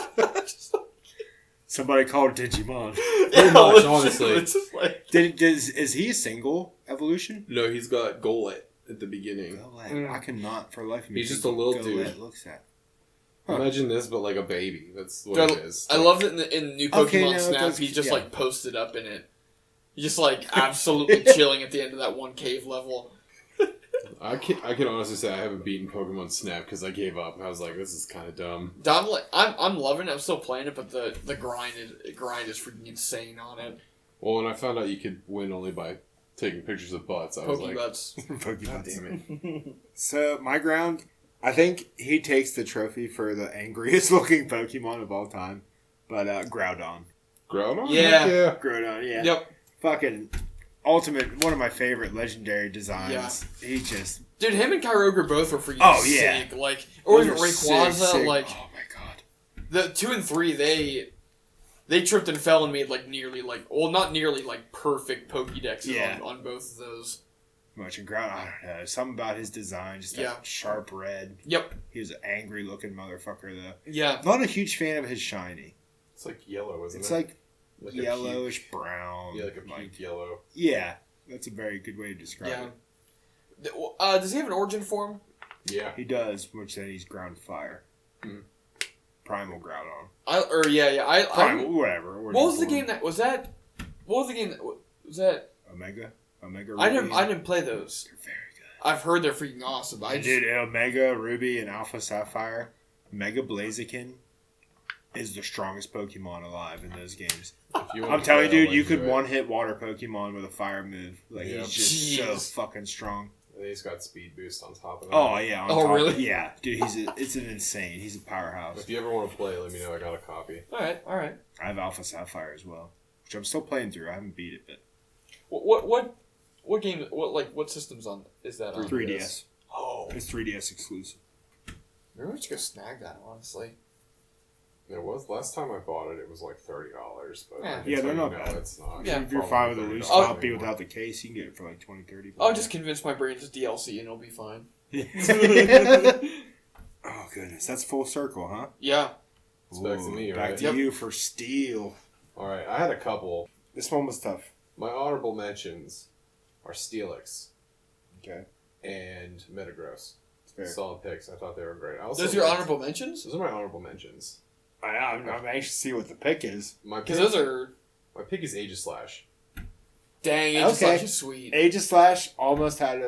Somebody called Digimon. Pretty much, honestly. It's just like... Is he a single evolution? No, he's got Golett at the beginning. Golett. I cannot for the life of me. He's just think a little what dude. Golett looks at. Imagine this, but like a baby. That's what Dude, it is. I love that in the new Pokemon Okay, no, it Snap, does- he's just yeah. like posted up in it. He's just like absolutely chilling at the end of that one cave level. I can honestly say I haven't beaten Pokemon Snap because I gave up. I was like, this is kind of dumb. I'm loving it. I'm still playing it, but the grind is freaking insane on it. Well, when I found out you could win only by taking pictures of butts, I was like, Pokebutts. God damn it. So my ground, I think he takes the trophy for the angriest looking Pokemon of all time. But Groudon. Groudon? Yeah. Heck Groudon, yeah. Yep. Fucking ultimate, one of my favorite legendary designs. Yeah. He just... Dude, him and Kyogre both were freaking Oh, yeah. sick. Like, or even Those are Rayquaza, sick. like Oh my god. the 2 and 3, they tripped and fell and made like nearly like, well, not nearly like perfect Pokédexes Yeah. on both of those. Much in Groudon, I don't know. Something about his design, just that Yeah. sharp red. Yep. He was an angry looking motherfucker though. Yeah. Not a huge fan of his shiny. It's like yellow, isn't It's it? like a yellowish puke- brown. Yeah, like a puke yellow. Yeah, that's a very good way to describe Yeah. it. Does he have an origin form? Yeah. He does, which then he's ground fire. Mhm. Primal Groudon. I Whatever. what was the game that was that? What was the game that was that? Omega Ruby. I didn't play those. They're very good. I've heard they're freaking awesome. I did Omega Ruby and Alpha Sapphire. Mega Blaziken is the strongest Pokemon alive in those games. If you want I'm to telling you, play, dude, I'll you lend could it. one-hit water Pokemon with a fire move. Like, Yeah. he's just so Jeez. fucking strong. And he's got speed boost on top of that. Oh, yeah. on Oh, top- really? Yeah. Dude, it's an insane. He's a powerhouse. If you ever want to play, let me know. I got a copy. All right. I have Alpha Sapphire as well, which I'm still playing through. I haven't beat it, but What game? What systems on is that on? 3DS. Oh, It's 3DS exclusive. maybe we should go snag that. Honestly, It was last time I bought it. It was like $30, but Yeah. I can Yeah, tell they're you not now bad. It's not. Yeah. If you're Probably fine with a $30 loose anymore. copy without the case, you can get it for like 20, 30 I'll just convince my brain to DLC and it'll be fine. Oh, goodness. That's full circle, huh? Yeah. It's back to me, Back right? to Yep. you for steel. All right, I had a couple. This one was tough. My honorable mentions are Steelix Okay. and Metagross. It's fair. Solid picks. I thought they were great. I also Those are your liked- honorable mentions? Those are my honorable mentions. I'm anxious to see what the pick is. My Because pick, those are my pick is Aegislash. dang. It's Okay. such a sweet. Aegislash almost had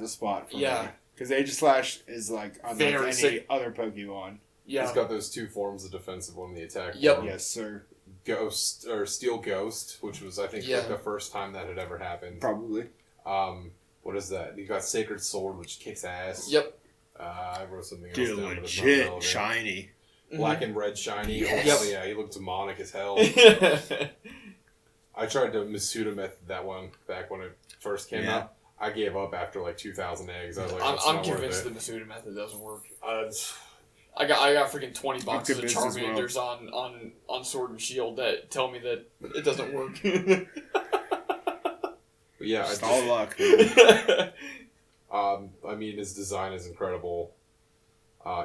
the spot for Yeah. me. Because Aegislash is like unlike Very any sick. other Pokemon. Yeah. He's got those two forms of defensive, one in the attack. Yep. form. Yes, sir. Ghost or Steel Ghost, which was I think Yeah. like the first time that had ever happened. Probably. What is that? You got Sacred Sword, which kicks ass. Yep. I wrote something else Dude, down, but it's not legit relevant. shiny. Black and red shiny. Yes. Oh, yeah, he looked demonic as hell. Mhm. I tried to Masuda method that one back when it first came Yeah. out. I gave up after like 2,000 eggs. I was like, I'm that's not convinced worth the Masuda method doesn't work. it. I got freaking 20 boxes of Octopus as well. Charmanders on Sword and Shield that tell me that it doesn't work. But yeah, Just all luck. Man. I mean, his design is incredible.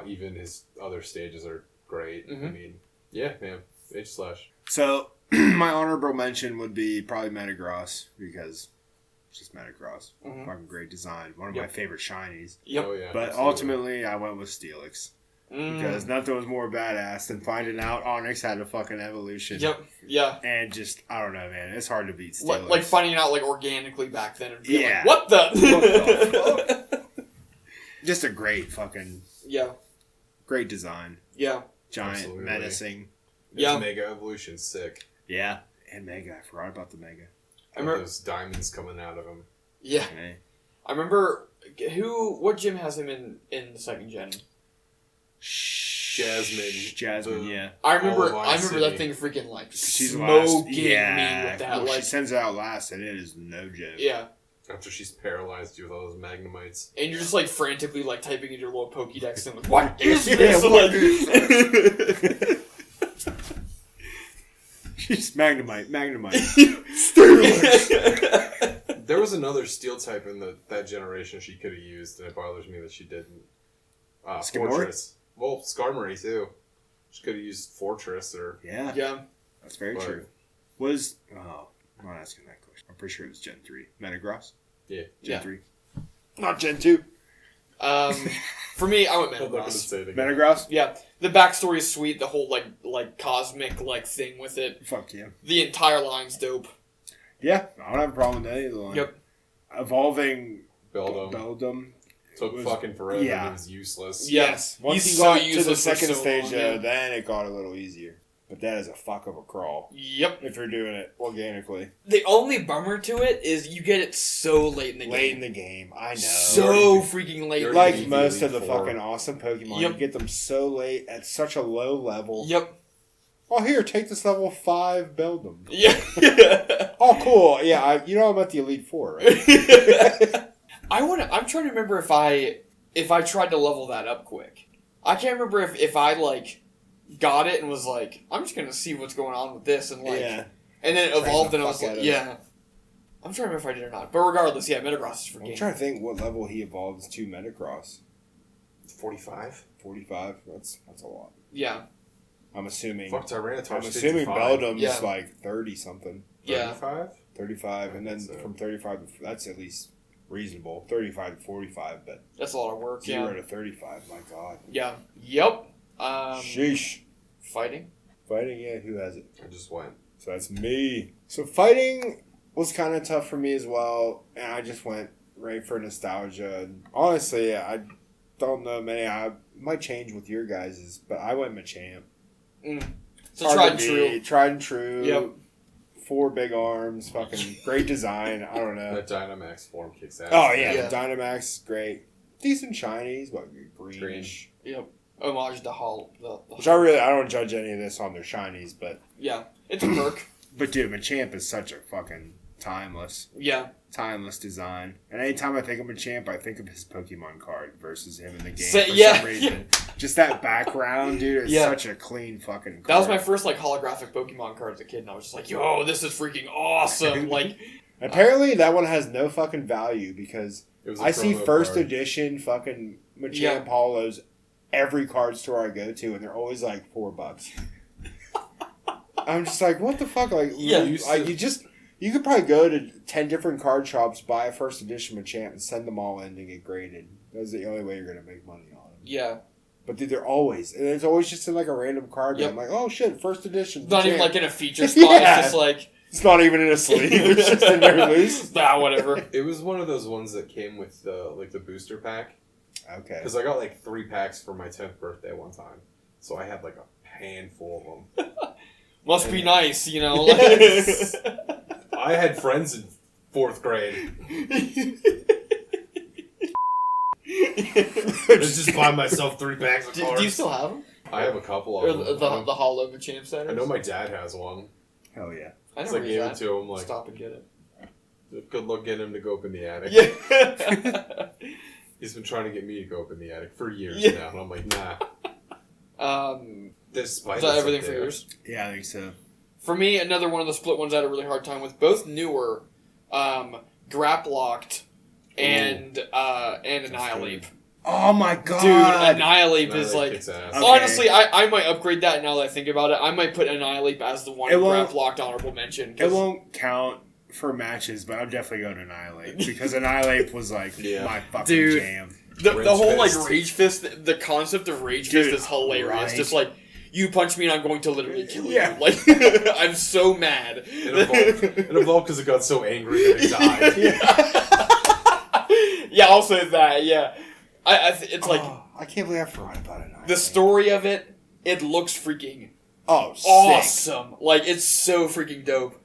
Even his other stages are great. Mm-hmm. I mean, yeah, man, H/Slash. So my honorable mention would be probably Metagross because it's just Metagross. Mhm. Fucking great design. One of my favorite shinies. Yep. Oh yeah, But absolutely. ultimately, I went with Steelix. Because nothing was more badass than finding out Onyx had a fucking evolution. Yep. Yeah. And just, I don't know, man. It's hard to beat Steelix. Like finding out like organically back then and being Yeah. like, what the? Just a great fucking, Yeah. great design. Yeah. Giant, Absolutely. menacing. His Yeah. Mega Evolution's sick. Yeah. And Mega. I forgot about the Mega. I remember. Those diamonds coming out of him. Yeah. Okay. I remember. What gym has him in the second gen? Jasmine. Yeah. I remember Vine that City. thing freaking like She's smoking me yeah. with that. Well, Like, she sends it out last, and it is no joke. yeah. After she's paralyzed you with all those magnemites. And you're just like frantically like typing in your little Pokédex and like, what is Yeah, this? what Like, She's Magnemite. There was another steel type in that generation she could have used, and it bothers me that she didn't. Skimori? Fortress. Well, Skarmory too. She could have used Fortress or. Yeah. yeah. That's very But- true. I'm not asking that question. I'm pretty sure it was Gen 3. Metagross? Yeah. Gen Yeah. 3. Not Gen 2. For me, I went I'm not gonna Metagross. say it again. Metagross? Yeah, the backstory is sweet. The whole like cosmic like thing with it. Fuck yeah. The entire line's dope. Yeah, I don't have a problem with any of the line. Yep. Evolving Beldum. Took was- fucking forever. yeah. And it was useless. Yes. Once He's you so got to the useless for second so stage, long, though, yeah. then it got a little easier. But that is a fuck of a crawl Yep. if you're doing it organically. The only bummer to it is you get it so late in the Late game. in the game, I know. So freaking late. You're in the Like game. most of the Elite Four. fucking awesome Pokemon, Yep. you get them so late at such a low level. Yep. Oh, here, take this level 5, build them. Yeah. Oh, cool. Yeah, I'm at the Elite Four, right? I'm trying to remember if I tried to level that up quick. I can't remember if I like got it and was like, I'm just gonna see what's going on with this and like, Yeah. and then it Train evolved the and I was fuck out like, of it. yeah. I'm trying to remember if I did or not. But regardless, yeah, Metagross is for I'm game. trying to think what level he evolves to Metacross. 45? 45? That's a lot. Yeah. I'm assuming. Fuck, Tyranitar's I'm assuming 55. Beldum's Yeah. like 30 something. Yeah. 35? 35, and then So- from 35 to, that's at least reasonable. 35 to 45, but That's a lot of work. 0 Yeah. to 35, my god. Yeah. Yep. Sheesh. Fighting. Fighting, yeah, who has it? I just went. So that's me. So fighting was kind of tough for me as well, and I just went right for nostalgia. And honestly, I don't know many. I might change with your guys's, but I went Machamp. So Hard tried to and true. beat, tried and true. Yep. 4 big arms, fucking great design. I don't know. That Dynamax form kicks ass. Oh yeah, Yeah. the Dynamax, great, decent shinies, what greenish. Yep. Homage to Hall. Which I don't judge any of this on their shinies, but Yeah. It's a perk. But dude, Machamp is such a fucking timeless design. And anytime I think of Machamp, I think of his Pokemon card versus him in the game for yeah, some reason. Just that background, dude, is Yeah. such a clean fucking card. That was my first like holographic Pokemon card as a kid, and I was just like, "Yo, this is freaking awesome!" Like, apparently that one has no fucking value because It was a I see promo first card. edition fucking Machamp Yeah. Holos every card store I go to, and they're always like $4. I'm just like, what the fuck? Like, Yeah. you could probably go to 10 different card shops, buy a first edition Machamp, and send them all in to get graded. That's the only way you're gonna make money on them. yeah, But dude, they're always, and it's always just in like a random card. Yep. I'm like, oh shit, first edition. not even Machamp. like in a feature spot. Yeah. It's just like, It's not even in a sleeve. It's just in there loose. whatever. It was one of those ones that came with the booster pack. Okay. Because I got like 3 packs for my 10th birthday one time. So I had like a handful of them. Must be nice, you know. Yes. I had friends in 4th grade. Let's just buy myself 3 packs of cards. Do you still have them? I have a couple Or of the them. the Hollow Machamp setters? I know my dad has one. Hell yeah. I So never I used gave that. it to him. Like, Stop and get it. good luck getting him to go up in the attic. Yeah. He's been trying to get me to go up in the attic for years Yeah. now. And I'm like, nah. Is that everything for yours? Yeah, I think so. For me, another one of the split ones I had a really hard time with. Both newer, Graplocked and Annihilate. Oh my god, dude! Annihilate is like okay. honestly, I might upgrade that now that I think about it. I might put Annihilate as the one Graplocked honorable mention. It won't count for matches, but I'm definitely going to Annihilate because Annihilate was like my fucking jam. The whole like Rage Fist, the concept of Rage Fist is hilarious. Right. Just like, you punch me and I'm going to literally kill you. Like, I'm so mad. It evolved because it got so angry that it died. Yeah, I'll say that. Yeah, it's like I can't believe I forgot about it. The story of it looks freaking awesome. Sick. Like, it's so freaking dope.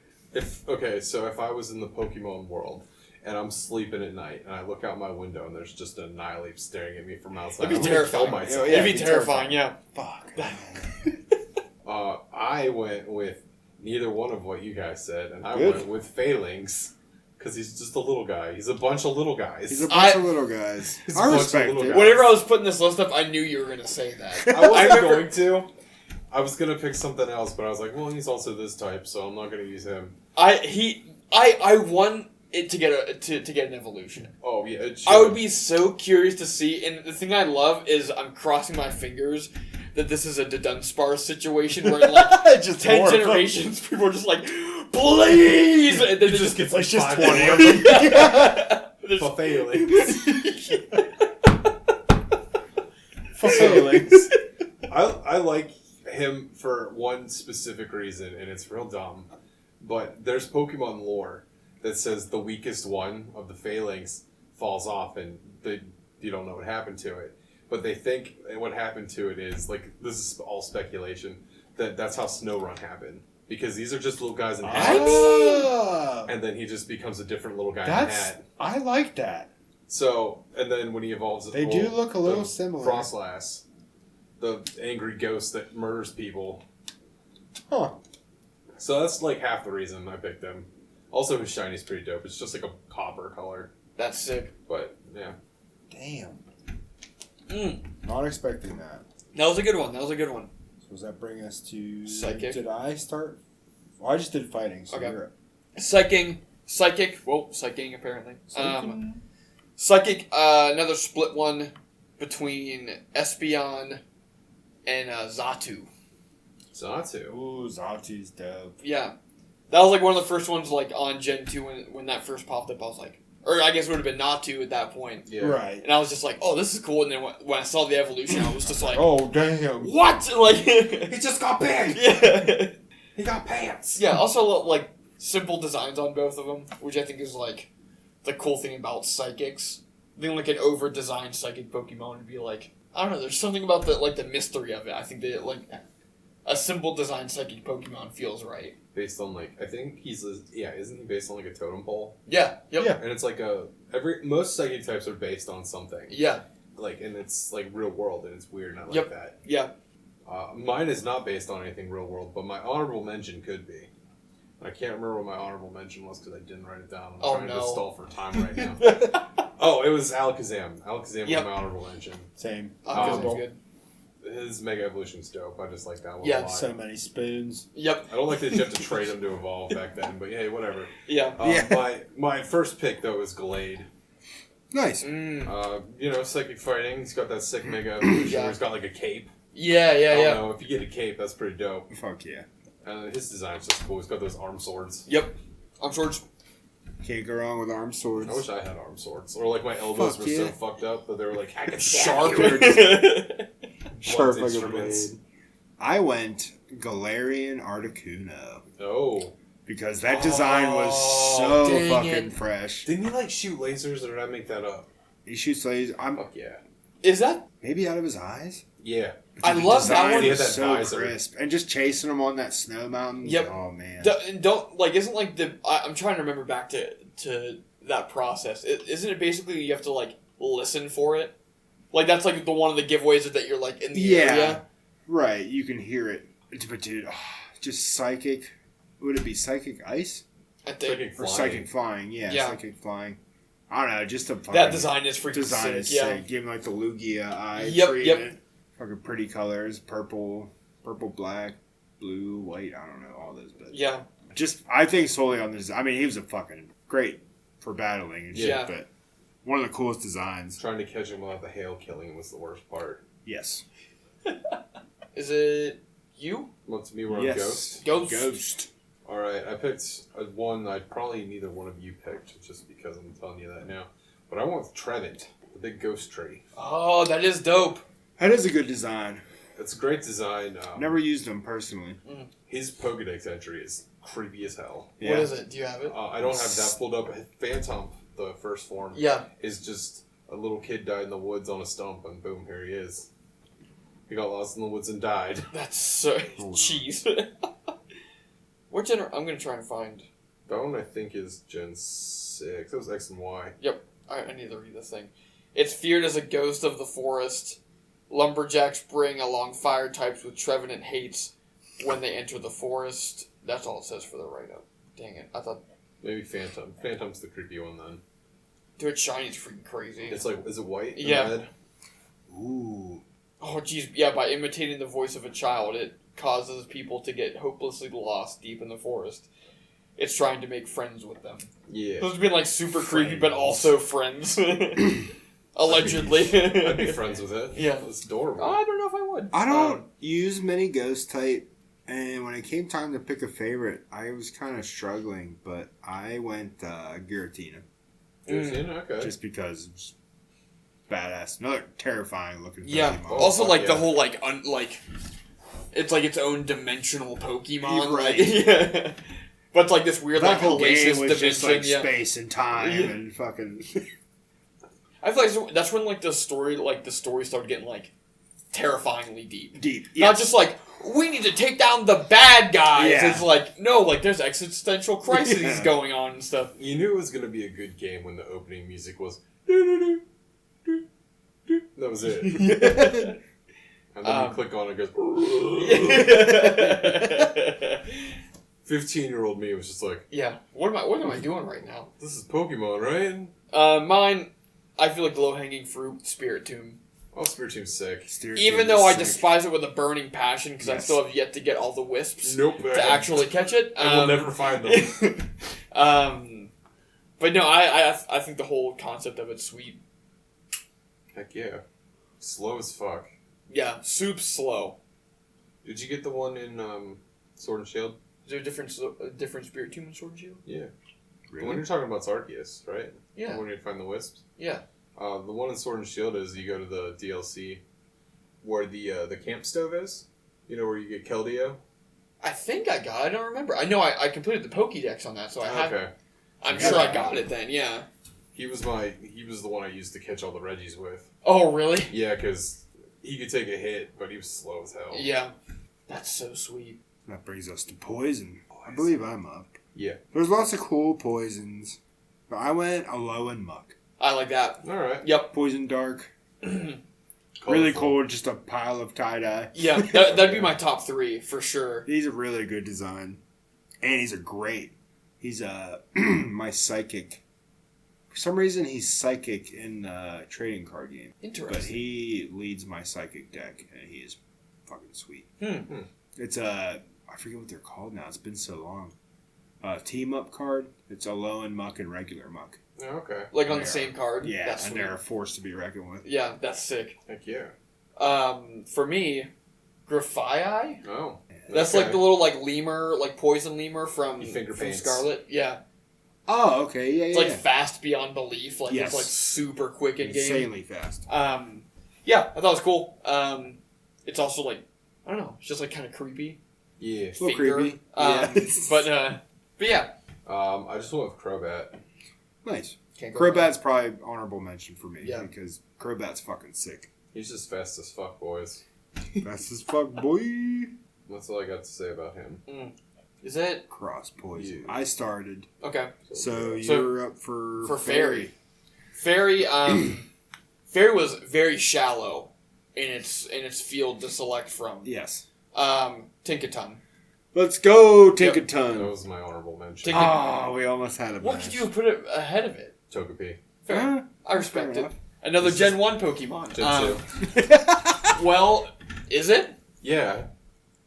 So if I was in the Pokemon world and I'm sleeping at night and I look out my window and there's just an Annihilate staring at me from outside, it'd be terrifying. Myself. It'd be terrifying. Yeah. Fuck. I went with neither one of what you guys said, and I went with Phalanx. Because he's just a little guy. He's a bunch of little guys. He's a bunch of little guys. I respect it. Whenever I was putting this list up, I knew you were going to say that. I wasn't going to. I was going to pick something else, but I was like, well, he's also this type, so I'm not going to use him. I want it to get to get an evolution. Oh, yeah. I would be so curious to see, and the thing I love is I'm crossing my fingers that this is a Dunsparce situation where in like just 10 generations, people are just like, please! And then it just gets like 20 of them. For Phalanx. For Phalanx. I like him for one specific reason, and it's real dumb. But there's Pokemon lore that says the weakest one of the Phalanx falls off, and you don't know what happened to it. But they think what happened to it is, like, this is all speculation, that's how SnowRun happened. Because these are just little guys in hats. And then he just becomes a different little guy in a hat. I like that. So, and then when he evolves... They do look a little similar. Frostlass. The angry ghost that murders people. Huh. So that's like half the reason I picked him. Also, his shiny's pretty dope. It's just like a copper color. That's sick. But, yeah. Damn. Not expecting that. That was a good one. So does that bring us to... Psychic. Did I start? Well, I just did fighting, so you're up. Psychic, apparently. Psychic, another split one between Espeon and Xatu. Ooh, Xatu's dope. Yeah. That was like one of the first ones like on Gen 2 when that first popped up. I was like, or I guess it would have been Natu at that point. Yeah. Right. And I was just like, oh, this is cool. And then when I saw the evolution, I was just like, oh, damn. What? Like, he just got big. Yeah. He got pants. Yeah, also like simple designs on both of them, which I think is like the cool thing about psychics. I think like an over-designed psychic Pokemon would be like, I don't know, there's something about the mystery of it. I think that like a simple design psychic Pokemon feels right. Based on like, I think isn't he based on like a totem pole? Yeah. Yep. Yeah. And it's like most psychic types are based on something. Yeah. Like, and it's like real world, and it's weird, and I like that. Yeah. Mine is not based on anything real world, but my honorable mention could be. I can't remember what my honorable mention was because I didn't write it down. I'm trying to stall for time right now. It was Alakazam. Alakazam was my honorable mention. Same. Alakazam's good. His Mega Evolution's dope. I just like that one a lot. So many spoons. Yep. I don't like that you have to trade them to evolve back then, but hey, whatever. Yeah. My first pick, though, is Glade. Nice. Psychic fighting. He's got that sick Mega Evolution where he's got like a cape. Yeah. I don't know. If you get a cape, that's pretty dope. Fuck yeah. His design's just cool. He's got those arm swords. Yep. Arm swords. Can't go wrong with arm swords. I wish I had arm swords. Or like my elbows were so fucked up that they were like, I could sharp. Sharp like a blade. I went Galarian Articuno. Oh. Because that design was so fucking fresh. Didn't he like shoot lasers, or did I make that up? He shoots lasers. Fuck yeah. Is that? Maybe out of his eyes? Yeah. I love that one. He had that so visor. crisp. And just chasing him on that snow mountain. Yep. Oh, man. Isn't like I'm trying to remember back to that process. Isn't it basically you have to like listen for it? Like that's like the one of the giveaways that you're like in the area. Right. You can hear it. But dude, just psychic. Would it be psychic ice? I think. Or psychic flying. Yeah, psychic flying. I don't know, just a that design is freaking design sick. Is sick. Give him like the Lugia eye treatment. Yep. Fucking pretty colors, purple, black, blue, white. I don't know all those, but yeah. Just I think solely on this. I mean, he was a fucking great for battling and shit, Yeah. but one of the coolest designs. Trying to catch him without the hail killing him was the worst part. Yes. Is it you? What's me? We're on Yes. Ghost. All right, I picked one I probably neither one of you picked, just because I'm telling you that now. But I went with Trevant, the big ghost tree. Oh, that is dope. That is a good design. It's a great design. Never used him personally. His Pokedex entry is creepy as hell. Yeah. What is it? Do you have it? I don't have that pulled up. Phantom, the first form, Yeah. is just a little kid died in the woods on a stump, and boom, here he is. He got lost in the woods and died. That's so cheese. What I'm gonna try and find. That one I think is Gen 6. It was X and Y. Yep. I need to read this thing. It's feared as a ghost of the forest. Lumberjacks bring along fire types with Trevenant hates when they enter the forest. That's all it says for the write-up. Dang it. I thought... Maybe Phantom. Phantom's the creepy one then. Dude, shiny's freaking crazy. It's like, is it white? Yeah. Red? Ooh. Oh, jeez. Yeah, by imitating the voice of a child, it causes people to get hopelessly lost deep in the forest. It's trying to make friends with them. Yeah. So it's been like super creepy, but also friends. Allegedly. I'd be friends with it. Yeah. It's adorable. I don't know if I would. I don't use many ghost type, and when it came time to pick a favorite, I was kind of struggling, but I went Giratina. Okay. Just because it's badass. Another terrifying looking Yeah. Pokemon. Also, like, the yeah. whole, like, it's like its own dimensional Pokemon. Right. Like, yeah. But it's like this weird, that like, whole game hellacious was just dimension. like Yeah. space and time Yeah. and fucking... I feel like that's when, like, the story started getting, like, terrifyingly deep. deep. Not just like, we need to take down the bad guys. Yeah. It's like, no, like, there's existential crises Yeah. going on and stuff. You knew it was going to be a good game when the opening music was... That was it. And then you click on it and it goes... 15-year-old me was just like... Yeah. What am I doing right now? This is Pokemon, right? Mine, I feel like low-hanging fruit, Spirit Tomb. Oh, Spirit Team's sick. Even though I despise it with a burning passion because I Yes. still have yet to get all the wisps Nope. to actually catch it. I will never find them. But no, I think the whole concept of it's sweet. Heck yeah. Slow as fuck. Yeah, soup's slow. Did you get the one in Sword and Shield? Is there a different Spirit Tomb in Sword and Shield? Yeah. The one Really? you're talking about's Arceus, right? Yeah. The one you find the wisps? Yeah. The one in Sword and Shield is you go to the DLC where the camp stove is. You know, where you get Keldeo? I think I got it. I don't remember. I know I completed the Pokédex on that, so I have. Okay. I'm sure I got it then, yeah. He was the one I used to catch all the Reggies with. Oh, really? Yeah, because he could take a hit, but he was slow as hell. Yeah. That's so sweet. That brings us to poison. I believe I'm up. Yeah. There's lots of cool poisons. But I went Alolan Muck. I like that. Alright. Yep. Poison Dark. Really cool, just a pile of tie-dye. Yeah, that'd be my top 3, for sure. He's a really good design. And he's he's my psychic. For some reason, he's psychic in the trading card game. Interesting. But he leads my psychic deck, and he is fucking sweet. Hmm. It's I forget what they're called now. It's been so long. Team-up card. It's Alolan Muck and regular Muck. Oh, okay. Like on They the same card? Yeah, That's and sweet. they're a force to be reckoned with. Yeah, that's sick. Heck yeah. For me, Grafii. Oh. That's okay. like the little like lemur, like poison lemur from Finger paints. Scarlet. Yeah, Oh, okay, yeah, it's like fast beyond belief. Like Yes. it's like super quick in game. Insanely fast. Yeah, I thought it was cool. It's also like I don't know, it's just like kind of creepy. Yeah. A little creepy. Yeah. But yeah, I just went with Crobat. Nice. can't go Crobat's probably honorable mention for me Yeah. because Crobat's fucking sick. He's just fast as fuck, boys. Fast as fuck, boy. That's all I got to say about him. Is it Cross poison. Yeah. I started. okay So So, you're up for Fairy? Fairy was very shallow in its field to select from. Yes. Tinkaton. Let's go, That Tinkaton. was my honorable mention. Tinkaton. Oh, we almost had a What match. could you have put it ahead of it? Togepi. Fair. Huh? I respect Fair it. Another Gen 1 Pokemon. Gen Well, is it? Yeah.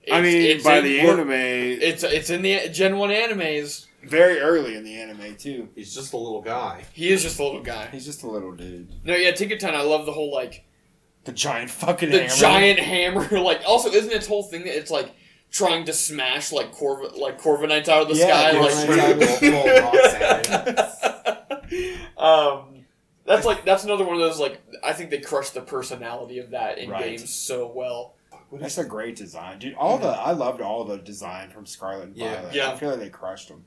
By the anime, it's in the Gen 1 animes. Very early in the anime too. He's just a little guy. He is just a little guy. He's just a little dude. No, yeah, Tinkerton, I love the whole, like... The giant fucking the hammer. giant hammer. Like, also, isn't its whole thing that it's, like, trying to smash, like, Corviknights out of the sky? That's another one of those, like, I think they crushed the personality of that in games so well. That's a great design, dude. I loved all the design from Scarlet and Violet. Yeah. I feel like they crushed them.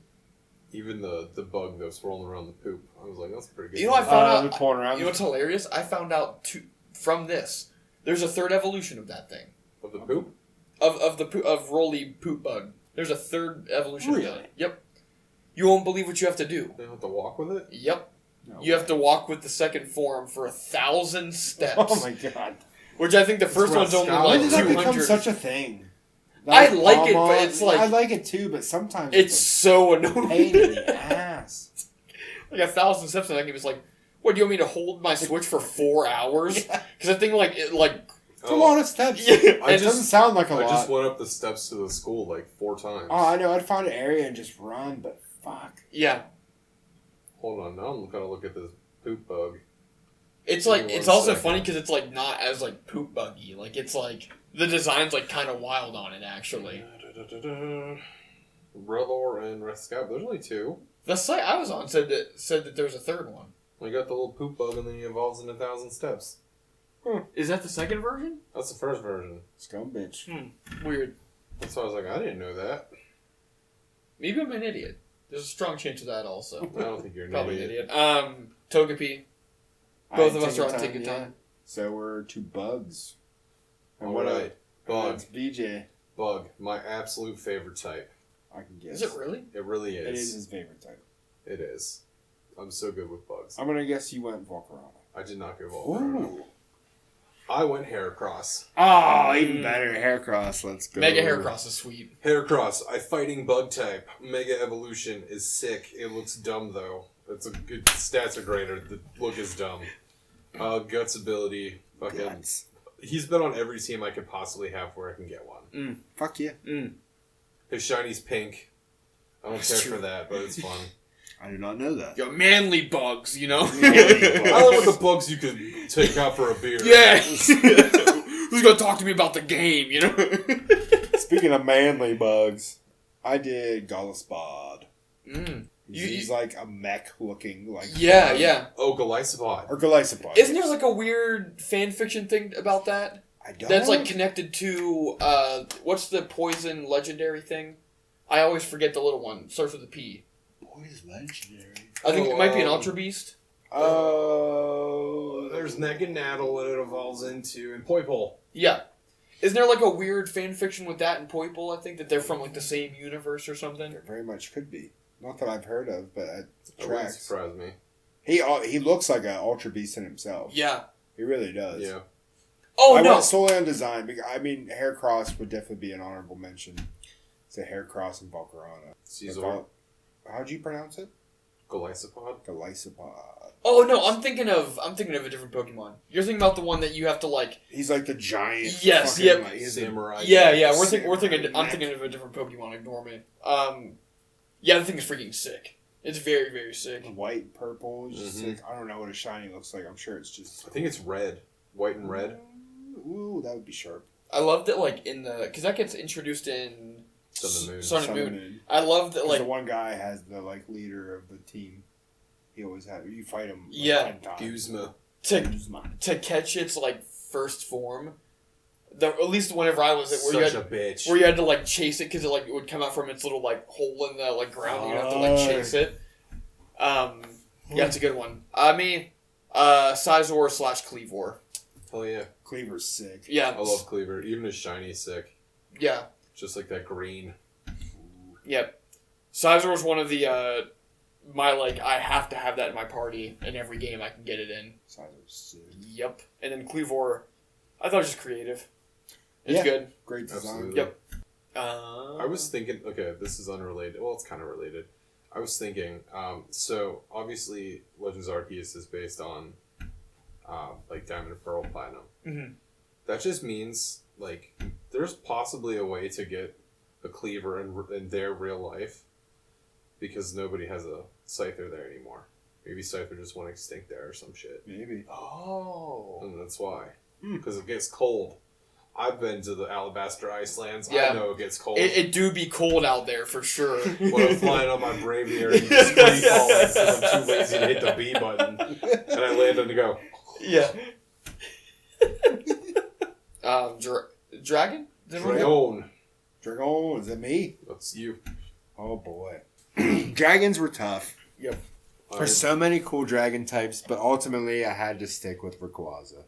Even the bug that was rolling around the poop. I was like, that's pretty good. You know, I found out. Pulling around. You know what's hilarious? I found out from this. There's a third evolution of that thing. Of the poop? Of Roly Poop Bug. There's a third evolution of that. Yep. You won't believe what you have to do. They have to walk with it? Yep. You have to walk with the second form for 1,000 steps. Oh my god. Which I think the first one's only like 200. When did that become such a thing? I like it, but it's like... I like it too, but sometimes it's so annoying. Pain in the ass. Like 1,000 steps in that game is like, what, do you want me to hold my Switch for 4 hours? Because I think it's a lot of steps. Yeah, it doesn't sound like a lot. I just went up the steps to the school like 4 times. Oh, I know. I'd find an area and just run, but fuck. Yeah. Hold on, now I'm gonna look at this poop bug. It's like, it's also funny because it's like not as like poop buggy. Like it's like, the design's like kind of wild on it actually. Relor and Rescap, there's only 2. The site I was on said that there's a third one. We got the little poop bug and then he evolves in 1,000 steps. Is that the second version? That's the first version. Scum bitch. Weird. That's why I was like, I didn't know that. Maybe I'm an idiot. There's a strong chance of that also. I don't think you're an Probably idiot. an idiot. Togepi. Both of us are on Tinkerton. Yeah. So we're 2 bugs. And what I... Bug. It's BJ. Bug. My absolute favorite type. I can guess. Is it really? It really is. It is his favorite type. It is. I'm so good with bugs. I'm gonna guess you went Volcarona. I did not go Volcarona. I went Heracross. Oh, even better. Heracross. Let's go. Mega Heracross is sweet. Heracross. I fighting bug type. Mega evolution is sick. It looks dumb though. It's a good. Stats are greater. The look is dumb. Guts ability. Fucking. Guts. He's been on every team I could possibly have where I can get one. Fuck yeah. His shiny's pink. I don't care for that, but it's fun. I do not know that. Yo, manly bugs, you know? I love the bugs you could take out for a beer. Yeah! Who's gonna talk to me about the game, you know? Speaking of manly bugs, I did Goliathbod. He's like a mech looking like... Yeah, yeah. Oh, Goliathbod. Or Goliathbod. Isn't there like a weird fan fiction thing about that? I don't. That's like connected to, what's the poison legendary thing? I always forget the little one. It starts with a P. Poison legendary. I think it might be an Ultra Beast. Oh. There's Naganadel that it evolves into, and Poipole. Yeah. Isn't there like a weird fan fiction with that and Poipole? I think that they're from like the same universe or something. It very much could be. Not that I've heard of, but it That wouldn't tracks. surprise me. He looks like an Ultra Beast in himself. Yeah. He really does. Yeah. Oh, I no! went solely on design. Because, I mean, Heracross would definitely be an honorable mention. It's a Heracross and Volcarona. Caesar. How'd you pronounce it? Goliathpod? Goliathpod. Oh no, I'm thinking of a different Pokemon. You're thinking about the one that you have to like. He's like the giant. Yes, fucking, yep. like, he's Samurai. Yeah. Samurai I'm thinking neck. of a different Pokemon. Ignore me. Yeah, the thing is freaking sick. It's very, very sick. White, purple. It's just like, I don't know what a shiny looks like. I'm sure it's just. I think it's red. White and red. Ooh, that would be sharp. I loved it like in the because that gets introduced in Sun and Moon. I love that like the one guy has the like leader of the team. He always has. You fight him. Like, Yeah. 10 times. Guzma. to catch its like first form. At least whenever I was it, Such a bitch. where you had to like chase it because it like it would come out from its little like hole in the like ground. You'd have to like chase it. Yeah, it's a good one. Sizor / Cleavor. Hell yeah. Cleaver's sick. Yeah, I love Cleaver. Even his shiny is sick. Yeah, Just like that green. yep. Sizor is one of the my like I have to have that in my party in every game I can get it in. Sizer's sick. Yep. And then Cleavor, I thought it was just creative. It's Yeah. good. Great design. Absolutely. Yep. I was thinking, okay, this is unrelated. Well, it's kind of related. I was thinking, so obviously Legends Arceus is based on like Diamond and Pearl Platinum. Mhm. That just means, like, there's possibly a way to get a cleaver in their real life because nobody has a Scyther there anymore. Maybe Scyther just went extinct there or some shit. Maybe. Oh. And that's why. Because it gets cold. I've been to the Alabaster Icelands. Yeah. I know it gets cold. It do be cold out there for sure. When I'm flying on my Braviary and just free falling because I'm too lazy to hit the B button. And I land on the go. Yeah. Dragon? Dragon. Dragon, is it me? That's you. Oh boy. Dragons were tough. Yep. There's so many cool dragon types, but ultimately I had to stick with Rayquaza.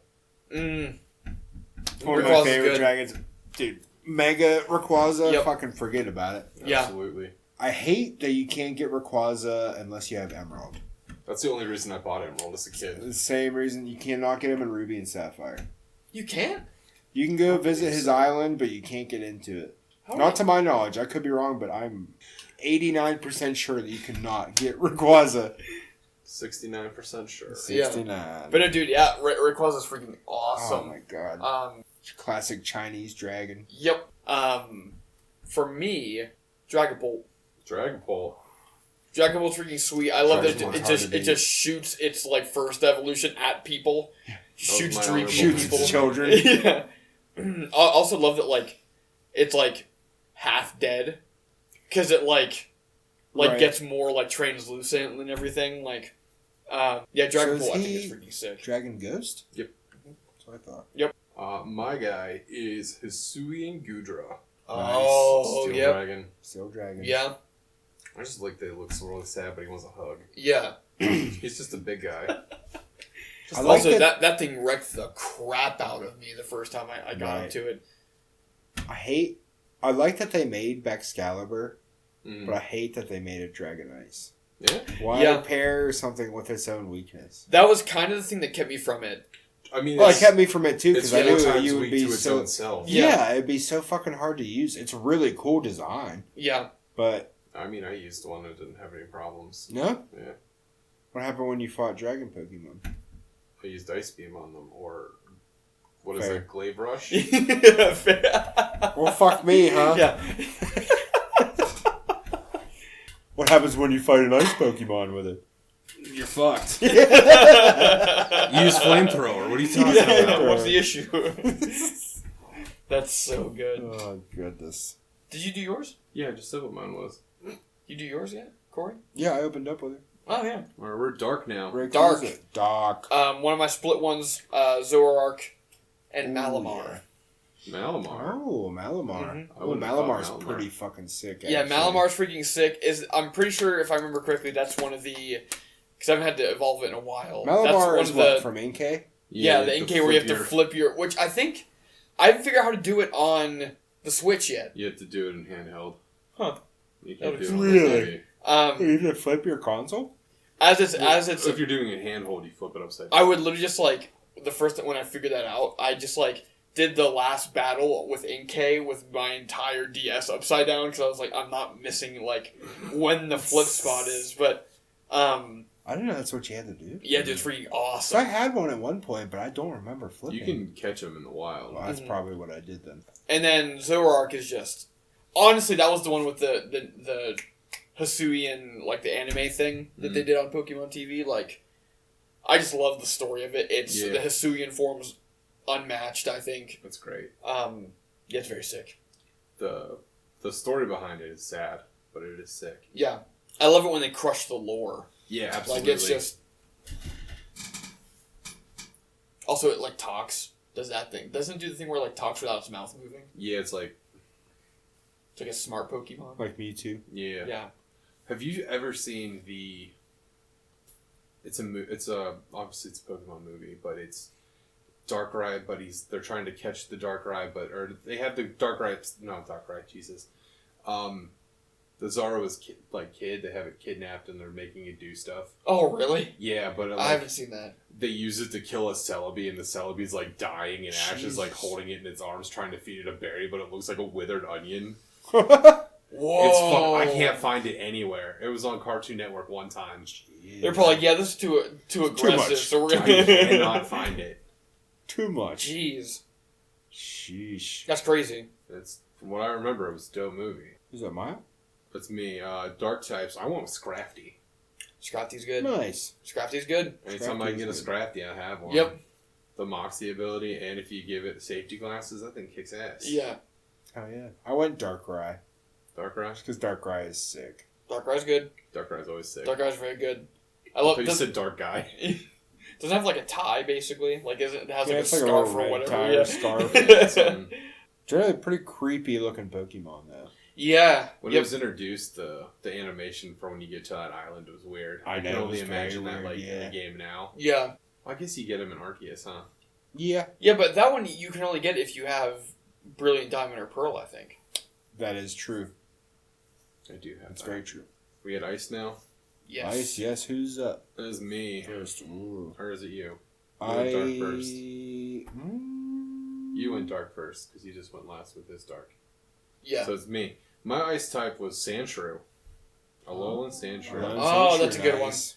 One of my favorite dragons. Dude, Mega Rayquaza, fucking forget about it. Yeah. Absolutely. I hate that you can't get Rayquaza unless you have Emerald. That's the only reason I bought Emerald as a kid. The same reason you cannot get him in Ruby and Sapphire. You can't? You can go visit his island, but you can't get into it. Not to my knowledge. I could be wrong, but I'm 89% sure that you cannot get Rayquaza. 69% sure. 69. Yeah. But no, dude, Rayquaza's freaking awesome. Oh my god. Classic Chinese dragon. Yep. For me, Dragon Bolt. Dragon Bolt. Dragon Bolt's freaking sweet. I love that it just shoots its like first evolution at people. Shoots dream people. Children. Yeah. I also love that like it's like half dead because it like gets more like translucent and everything. Like, Dragon Bolt I think is freaking sick. Dragon Ghost. Yep. That's what I thought. Yep. My guy is Hisuian Gudra. Oh, Steel yep. Dragon. Steel Dragon. I Yeah. just like that he looks really sad, but he wants a hug. Yeah. He's just a big guy. Also, that thing wrecked the crap out of me the first time I got into it. I like that they made Excalibur, but I hate that they made it Dragon Ice. Yeah. Why pair something with its own weakness? That was kind of the thing that kept me from it. I mean, it kept me from it too because I knew you would be so. Yeah, it'd be so fucking hard to use. It's a really cool design. Yeah. But I mean, I used one that didn't have any problems. No. Yeah. What happened when you fought Dragon Pokemon? I used Ice Beam on them, or what is it, Glaive Rush? Well, fuck me, huh? Yeah. What happens when you fight an ice Pokemon with it? You're fucked. Use flamethrower. What are you talking about? What's the issue? That's so good. Oh, goodness. Did you do yours? Yeah, just said what mine was. You do yours yet, Corey? Yeah, I opened up with it. Oh, yeah. We're dark now. Dark. One of my split ones, Zoroark and Malamar. Malamar? Oh, Malamar. Oh, Malamar's pretty fucking sick, actually. Yeah, Malamar's freaking sick. I'm pretty sure, if I remember correctly, that's one of the... Because I haven't had to evolve it in a while. Malamar is what, from Inkay? Yeah, the Inkay where you have to flip your... Which I think... I haven't figured out how to do it on the Switch yet. You have to do it in handheld. Huh. You can't do it really? You need to flip your console? As it's if you're doing it handhold, you flip it upside down. I would literally just like the first when I figured that out, I just like did the last battle with Inkay with my entire DS upside down because I was like, I'm not missing like when the flip spot is, but I didn't know that's what you had to do. Yeah, dude, it's freaking awesome. So I had one at one point, but I don't remember flipping. You can catch them in the wild. Well, that's probably what I did then. And then Zoroark is just honestly that was the one with the Hisuian, like the anime thing that they did on Pokemon TV. Like, I just love the story of it. It's the Hisuian form's unmatched. I think that's great. Yeah, it's very sick. The story behind it is sad, but it is sick. Yeah, I love it when they crush the lore. Yeah, absolutely. Like it's just. Also, it like talks. Does that thing? Doesn't it do the thing where it like talks without its mouth moving? Yeah, it's like a smart Pokemon. Like Mewtwo. Yeah. Yeah. Have you ever seen the? It's obviously it's a Pokemon movie, but it's Darkrai, but they're trying to catch the Darkrai, or they have the Darkrai. No, Darkrai. Jesus. The Zoroark kid. They have it kidnapped and they're making it do stuff. Oh, really? Yeah, but I haven't seen that. They use it to kill a Celebi, and the Celebi's like dying, and Ash is like holding it in its arms, trying to feed it a berry, but it looks like a withered onion. Whoa! It's fun. I can't find it anywhere. It was on Cartoon Network one time. Jeez. They're probably like, yeah, this is too aggressive, so we're gonna I cannot find it. Too much. Jeez. Sheesh. That's crazy. It's from what I remember, it was a dope movie. Is that mine? That's me. Dark types. I went with Scrafty. Scrafty's good. Nice. Scrafty's good. Anytime I can get a Scrafty, I have one. Yep. The Moxie ability, and if you give it safety glasses, that thing kicks ass. Yeah. Oh yeah. I went Darkrai. Darkrai? Because Darkrai is sick. Darkrai's good. Darkrai's always sick. Darkrai's very good. I love. You said Dark Guy. Doesn't it have like a tie basically? Like it has like a it's like scarf little or red whatever. tie Yeah. or scarf. Generally, pretty creepy looking Pokemon though. Yeah. When it was introduced, the animation for when you get to that island was weird. I know, can it only was very imagine that weird, in yeah. the game now. Yeah. Well, I guess you get him in Arceus, huh? Yeah. Yeah, but that one you can only get if you have Brilliant Diamond or Pearl, I think. That is true. I do have That's that. very true. We had Ice now? Yes. Nice. Yes. Who's up That is me. first? Ooh. Or is it you? I. went dark first. Mm. You went dark first, because you just went last with this dark. Yeah. So it's me. My ice type was Sandshrew. Alolan Sandshrew. Alolan Oh, Sandshrew, that's a good one. nice.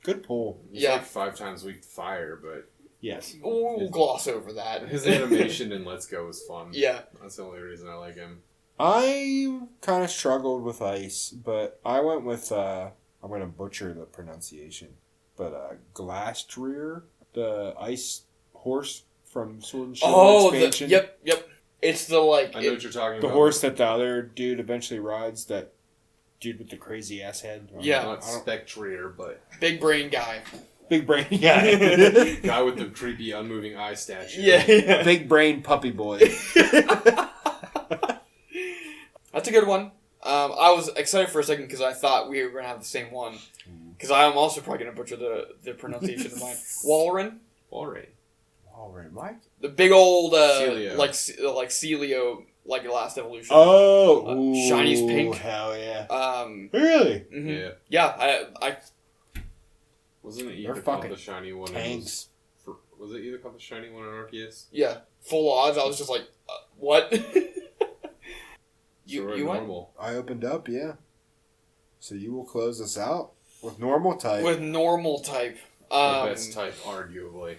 Good pull. He's Yeah. like 5 times weak to fire, but Yes. We'll gloss over that. his animation in Let's Go was fun. Yeah. That's the only reason I like him. I kind of struggled with ice, but I went with, I'm going to butcher the pronunciation, but Glastrier, the ice horse from Sword and Shield Oh, expansion. yep. It's the like. I know what you're talking The about. horse that the other dude eventually rides, that dude with the crazy ass head. Yeah. Not Spectrier, but Big brain guy. Big brain guy. guy with the creepy unmoving eye statue. Yeah. Big brain puppy boy. That's a good one. I was excited for a second because I thought we were going to have the same one. Because I am also probably going to butcher the pronunciation of mine. Walrein. Walrein. All right, Mike. The big old, Celio. like Celio, like your last evolution. Oh, ooh, Shiny's pink. Hell yeah. Mhm. Really? Yeah. Yeah, I Wasn't it They're either called fucking the shiny one? tanks. Was it either called the shiny one in Arceus? yeah, full odds. I was just like, what? So we're you went normal. I opened up, yeah. So you will close us out with normal type. with normal type. The best type, arguably.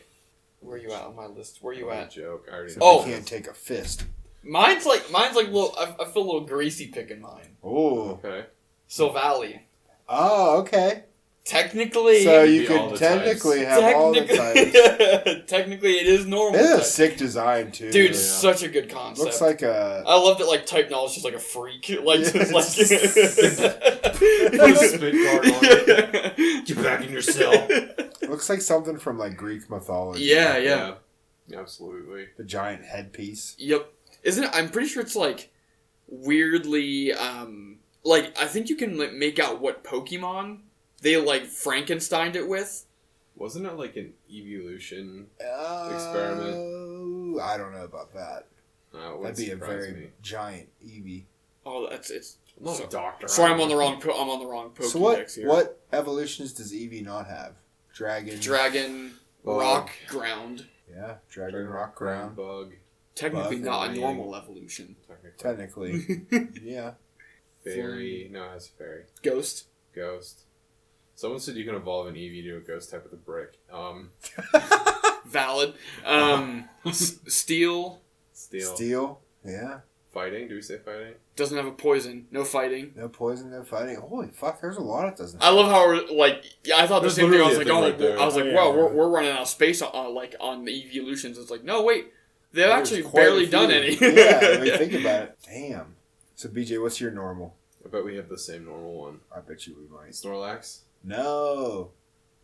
Where you at on my list? Where you at? Joke. I already So know. Oh. you can't take a fist. Mine's like a little. I feel a little greasy picking mine. Oh. Okay. Sylvally. Oh, okay. Technically. So Be you all could the technically have all the types. Technically, it is normal. It is a type. sick design, too. Dude, Yeah. such a good concept. Looks like a... I love that. Like type knowledge, just like a freak. Like, Yeah. just like. Put a spit guard on it. Get back in your cell. Looks like something from, like, Greek mythology. Yeah. Absolutely. The giant headpiece. Yep. Isn't it? I'm pretty sure it's like weirdly. Like I think you can like, make out what Pokemon they like Frankensteined it with. Wasn't it like an evolution experiment? I don't know about that. That'd be a very giant Eevee. Oh, it's. I'm not so- a doctor. Sorry, I'm on the wrong. I'm on the wrong Pokédex So here. what evolutions does Eevee not have? Dragon. Dragon, Bug. rock, ground. Yeah, dragon, rock, ground. Bug. Technically, Bug, not a flying. normal evolution. Technically, yeah. Fairy. No, it has a fairy. Ghost. Ghost. Someone said you can evolve an Eevee to a ghost type with a brick. Valid. Steel Steel. Steel. Yeah. Fighting? Do we say fighting? doesn't have a poison. No fighting. No poison, no fighting. Holy fuck! There's a lot it doesn't. I love how we're, like, yeah, I thought the There's same thing. I was like, literally a oh, thing right there. I was like, Oh, wow, yeah. we're running out of space on like on the evolutions. It's like, no, wait, they've There's actually quite a barely few. done any. Yeah, when you think about it. Damn. So BJ, what's your normal? I bet we have the same normal one. I bet you we might. Snorlax? No.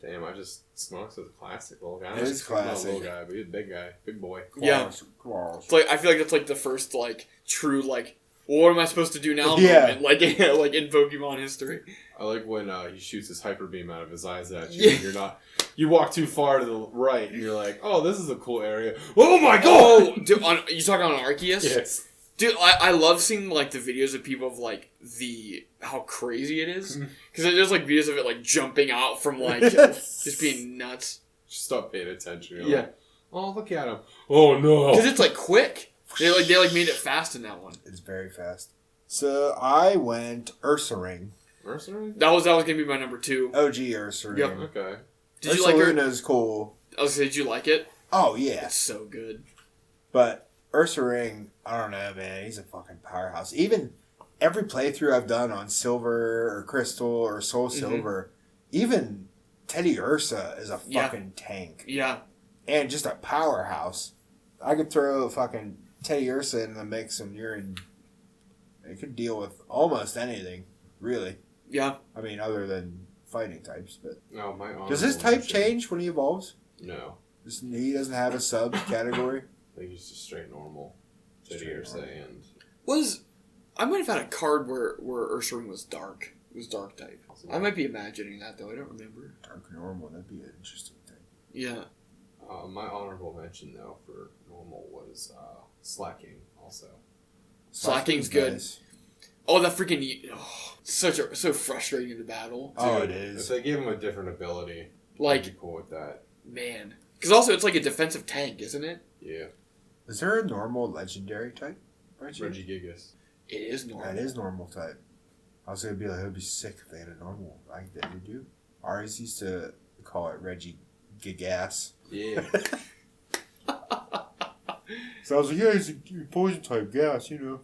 Damn, Snorlax is a classic little guy. It is classic. Not a little guy, but he's a big guy. Big boy. Yeah. Claws. It's like I feel like that's like the first like true like, well, what am I supposed to do now? Yeah. Moment, like like in Pokemon history. I like when he shoots his hyper beam out of his eyes at you. Yeah. And you're not. You walk too far to the right, and you're like, "Oh, this is a cool area." Oh my god! Oh, dude, you talking on Arceus? Yes. Dude, I love seeing like the videos of people of like how crazy it is because there's like videos of it like jumping out from like just being nuts. Just stop paying attention. You're Yeah. like, oh, look at him. Oh no. Because it's like quick. They made it fast in that one. It's very fast. So I went Ursaring. Mercenary? That was gonna be my number 2. OG Ursaring. Yep. Okay. Did you like her? Ursaluna's cool. I was gonna say, did you like it? Oh yeah. It's so good. But Ursaring, I don't know, man. He's a fucking powerhouse. Even every playthrough I've done on Silver or Crystal or Soul Silver, even Teddy Ursa is a fucking tank. Yeah. And just a powerhouse. I could throw fucking Teddy Ursa in the mix and it could deal with almost anything, really. Yeah. I mean, other than fighting types. But No, does his type change when he evolves? No. He doesn't have a sub category? I think he's just straight normal. Teddy Ursa and... I might have had a card where Ursaring was dark. It was dark type. I might be imagining that, though. I don't remember. Dark normal, that'd be an interesting thing. Yeah. My honorable mention, though, for normal was Slacking, also. Slacking's good. Oh, that freaking... so frustrating in the battle. Oh, Dude, it is. If they gave him a different ability, like, I'd be cool with that. Man. Because also, it's like a defensive tank, isn't it? Yeah. Is there a normal legendary type? Regigigas. It is normal. That is normal type. I was going to be like, it would be sick if they had a normal like that. They do. Ours used to call it Regigigas. Yeah. So I was like, yeah, he's a poison type gas, you know.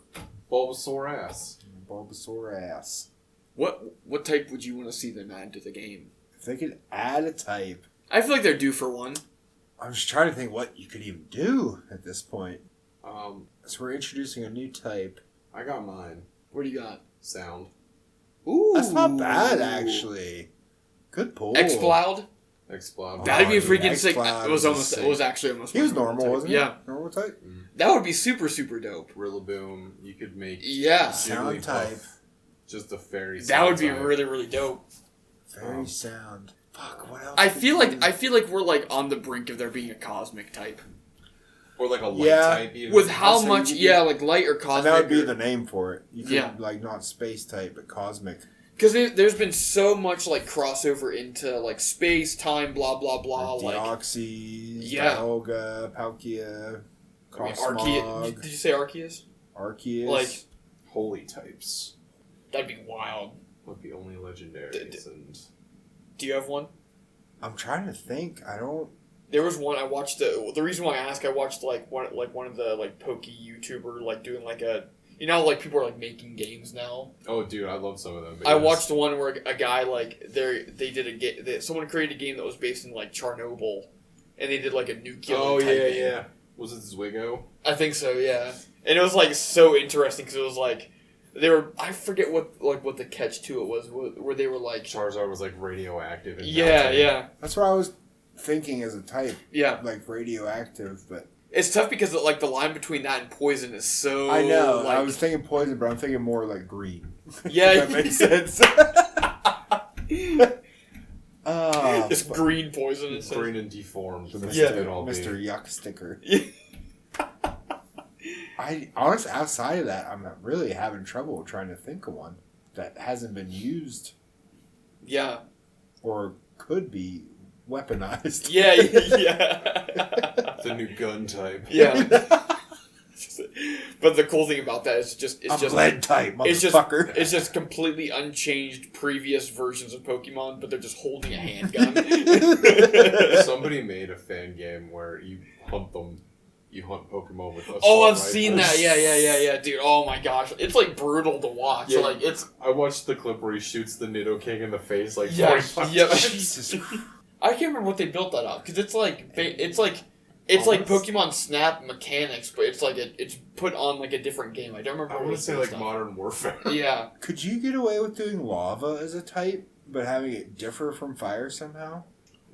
Bulbasaur ass. Bulbasaur ass. What type would you want to see them add to the game? If they could add a type. I feel like they're due for one. I'm just trying to think what you could even do at this point. So we're introducing a new type. I got mine. What do you got? Sound. Ooh. That's not bad, actually. Good pull. Exploud? Explode. That'd be freaking Exploud sick. was It was actually almost. He was normal, type. wasn't he? Yeah. Normal type? That would be super, super dope. Rillaboom. You could make... Yeah. Sound type. Just a fairy That would be type. really, really dope. Very sound. Fuck, what else? I feel like we're like on the brink of there being a cosmic type. Or like a light type. Even. With how So much, like light or cosmic. And that would be the name for it. You could, Yeah. like, not space type, but cosmic. Because there's been so much like crossover into like space, time, blah blah blah. Like Deoxys, Yeah. Dialga, Palkia, I mean, Cosmog, did you say Arceus? Arceus. Like, Holy types. that'd be wild. Would be only legendaries and... Do you have one? I'm trying to think. I don't... There was one I watched. The reason why I ask, I watched one of the like Poke YouTuber like doing like a, you know, like people are like making games now. Oh, dude, I love some of them. I watched the one where a guy like they did a game. Someone created a game that was based in like Chernobyl, and they did like a nuclear. Oh type yeah, game. yeah. Was it Zwigo? I think so. Yeah, and it was like so interesting because it was like they were. I forget what the catch to it was where they were like Charizard was like radioactive. And yeah. That's what I was thinking as a type. Yeah. Like radioactive, but... It's tough because like the line between that and poison is so. I know. Like, I was thinking poison, but I'm thinking more like green. Yeah, If that makes sense. It's green poison. It says. Green and deformed. That's Yeah. what it'd all be. Mr. Yuck Sticker. Yeah. I honestly, outside of that, I'm not really having trouble trying to think of one that hasn't been used Yeah. or could be weaponized. Yeah. The new gun type. Yeah. But the cool thing about that is it's I'm just lead type, motherfucker. it's just completely unchanged previous versions of Pokemon, but they're just holding a handgun. Somebody made a fan game where you hunt Pokemon with assault Oh, I've rifles. seen that. Yeah, dude. Oh my gosh, it's like brutal to watch. Yeah. Like it's. I watched the clip where he shoots the Nidoking in the face like Yeah, 45 yeah. times. Jesus Christ. I can't remember what they built that up because it's like Pokemon Snap mechanics, but it's like it's put on like a different game. I don't remember. I what want it to say was like based on. Modern Warfare. Yeah. Could you get away with doing lava as a type, but having it differ from fire somehow?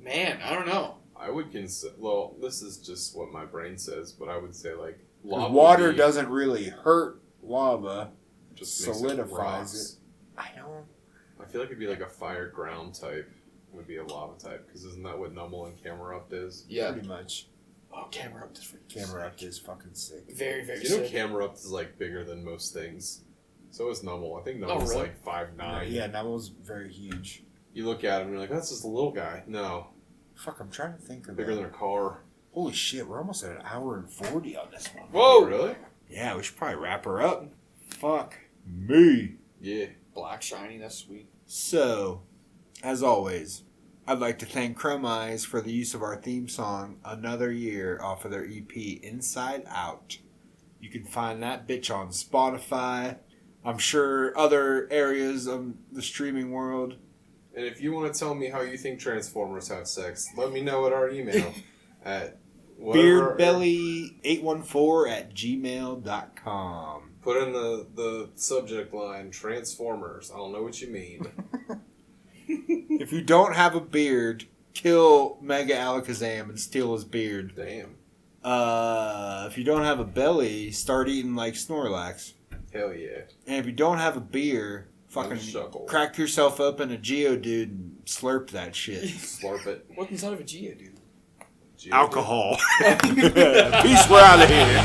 Man, I don't know. I would consider. Well, this is just what my brain says, but I would say like lava. Water doesn't really hurt lava, just makes solidifies rocks. it. I don't. I feel like it'd be like a fire ground type. Would be a lava type because isn't that what Numble and Camerupt is? Yeah. Pretty much. Oh, Camerupt is freaking Camerupt is fucking sick. very, very You know, sick. Camerupt is like bigger than most things. So is Numble. I think Oh, Numble's really? like 5'9". Yeah, Numble's very huge. You look at him and you're like, that's just a little guy. No, Fuck, I'm trying to think of bigger than a car. Holy shit, we're almost at 1 hour and 40 on this one. Whoa! Really? Yeah, we should probably wrap her up. Fuck me. Yeah. Black shiny, that's sweet. So, as always, I'd like to thank Chrome Eyes for the use of our theme song, Another Year, off of their EP, Inside Out. You can find that bitch on Spotify. I'm sure other areas of the streaming world. And if you want to tell me how you think Transformers have sex, let me know at our email at beardbelly814@gmail.com. Put in the subject line, Transformers. I don't know what you mean. If you don't have a beard, kill Mega Alakazam and steal his beard. Damn. If you don't have a belly, start eating like Snorlax. Hell yeah. And if you don't have a beer, fucking crack yourself up in a Geodude and slurp that shit. Slurp it. What's inside of a Geodude? Alcohol. Peace, we're out of here.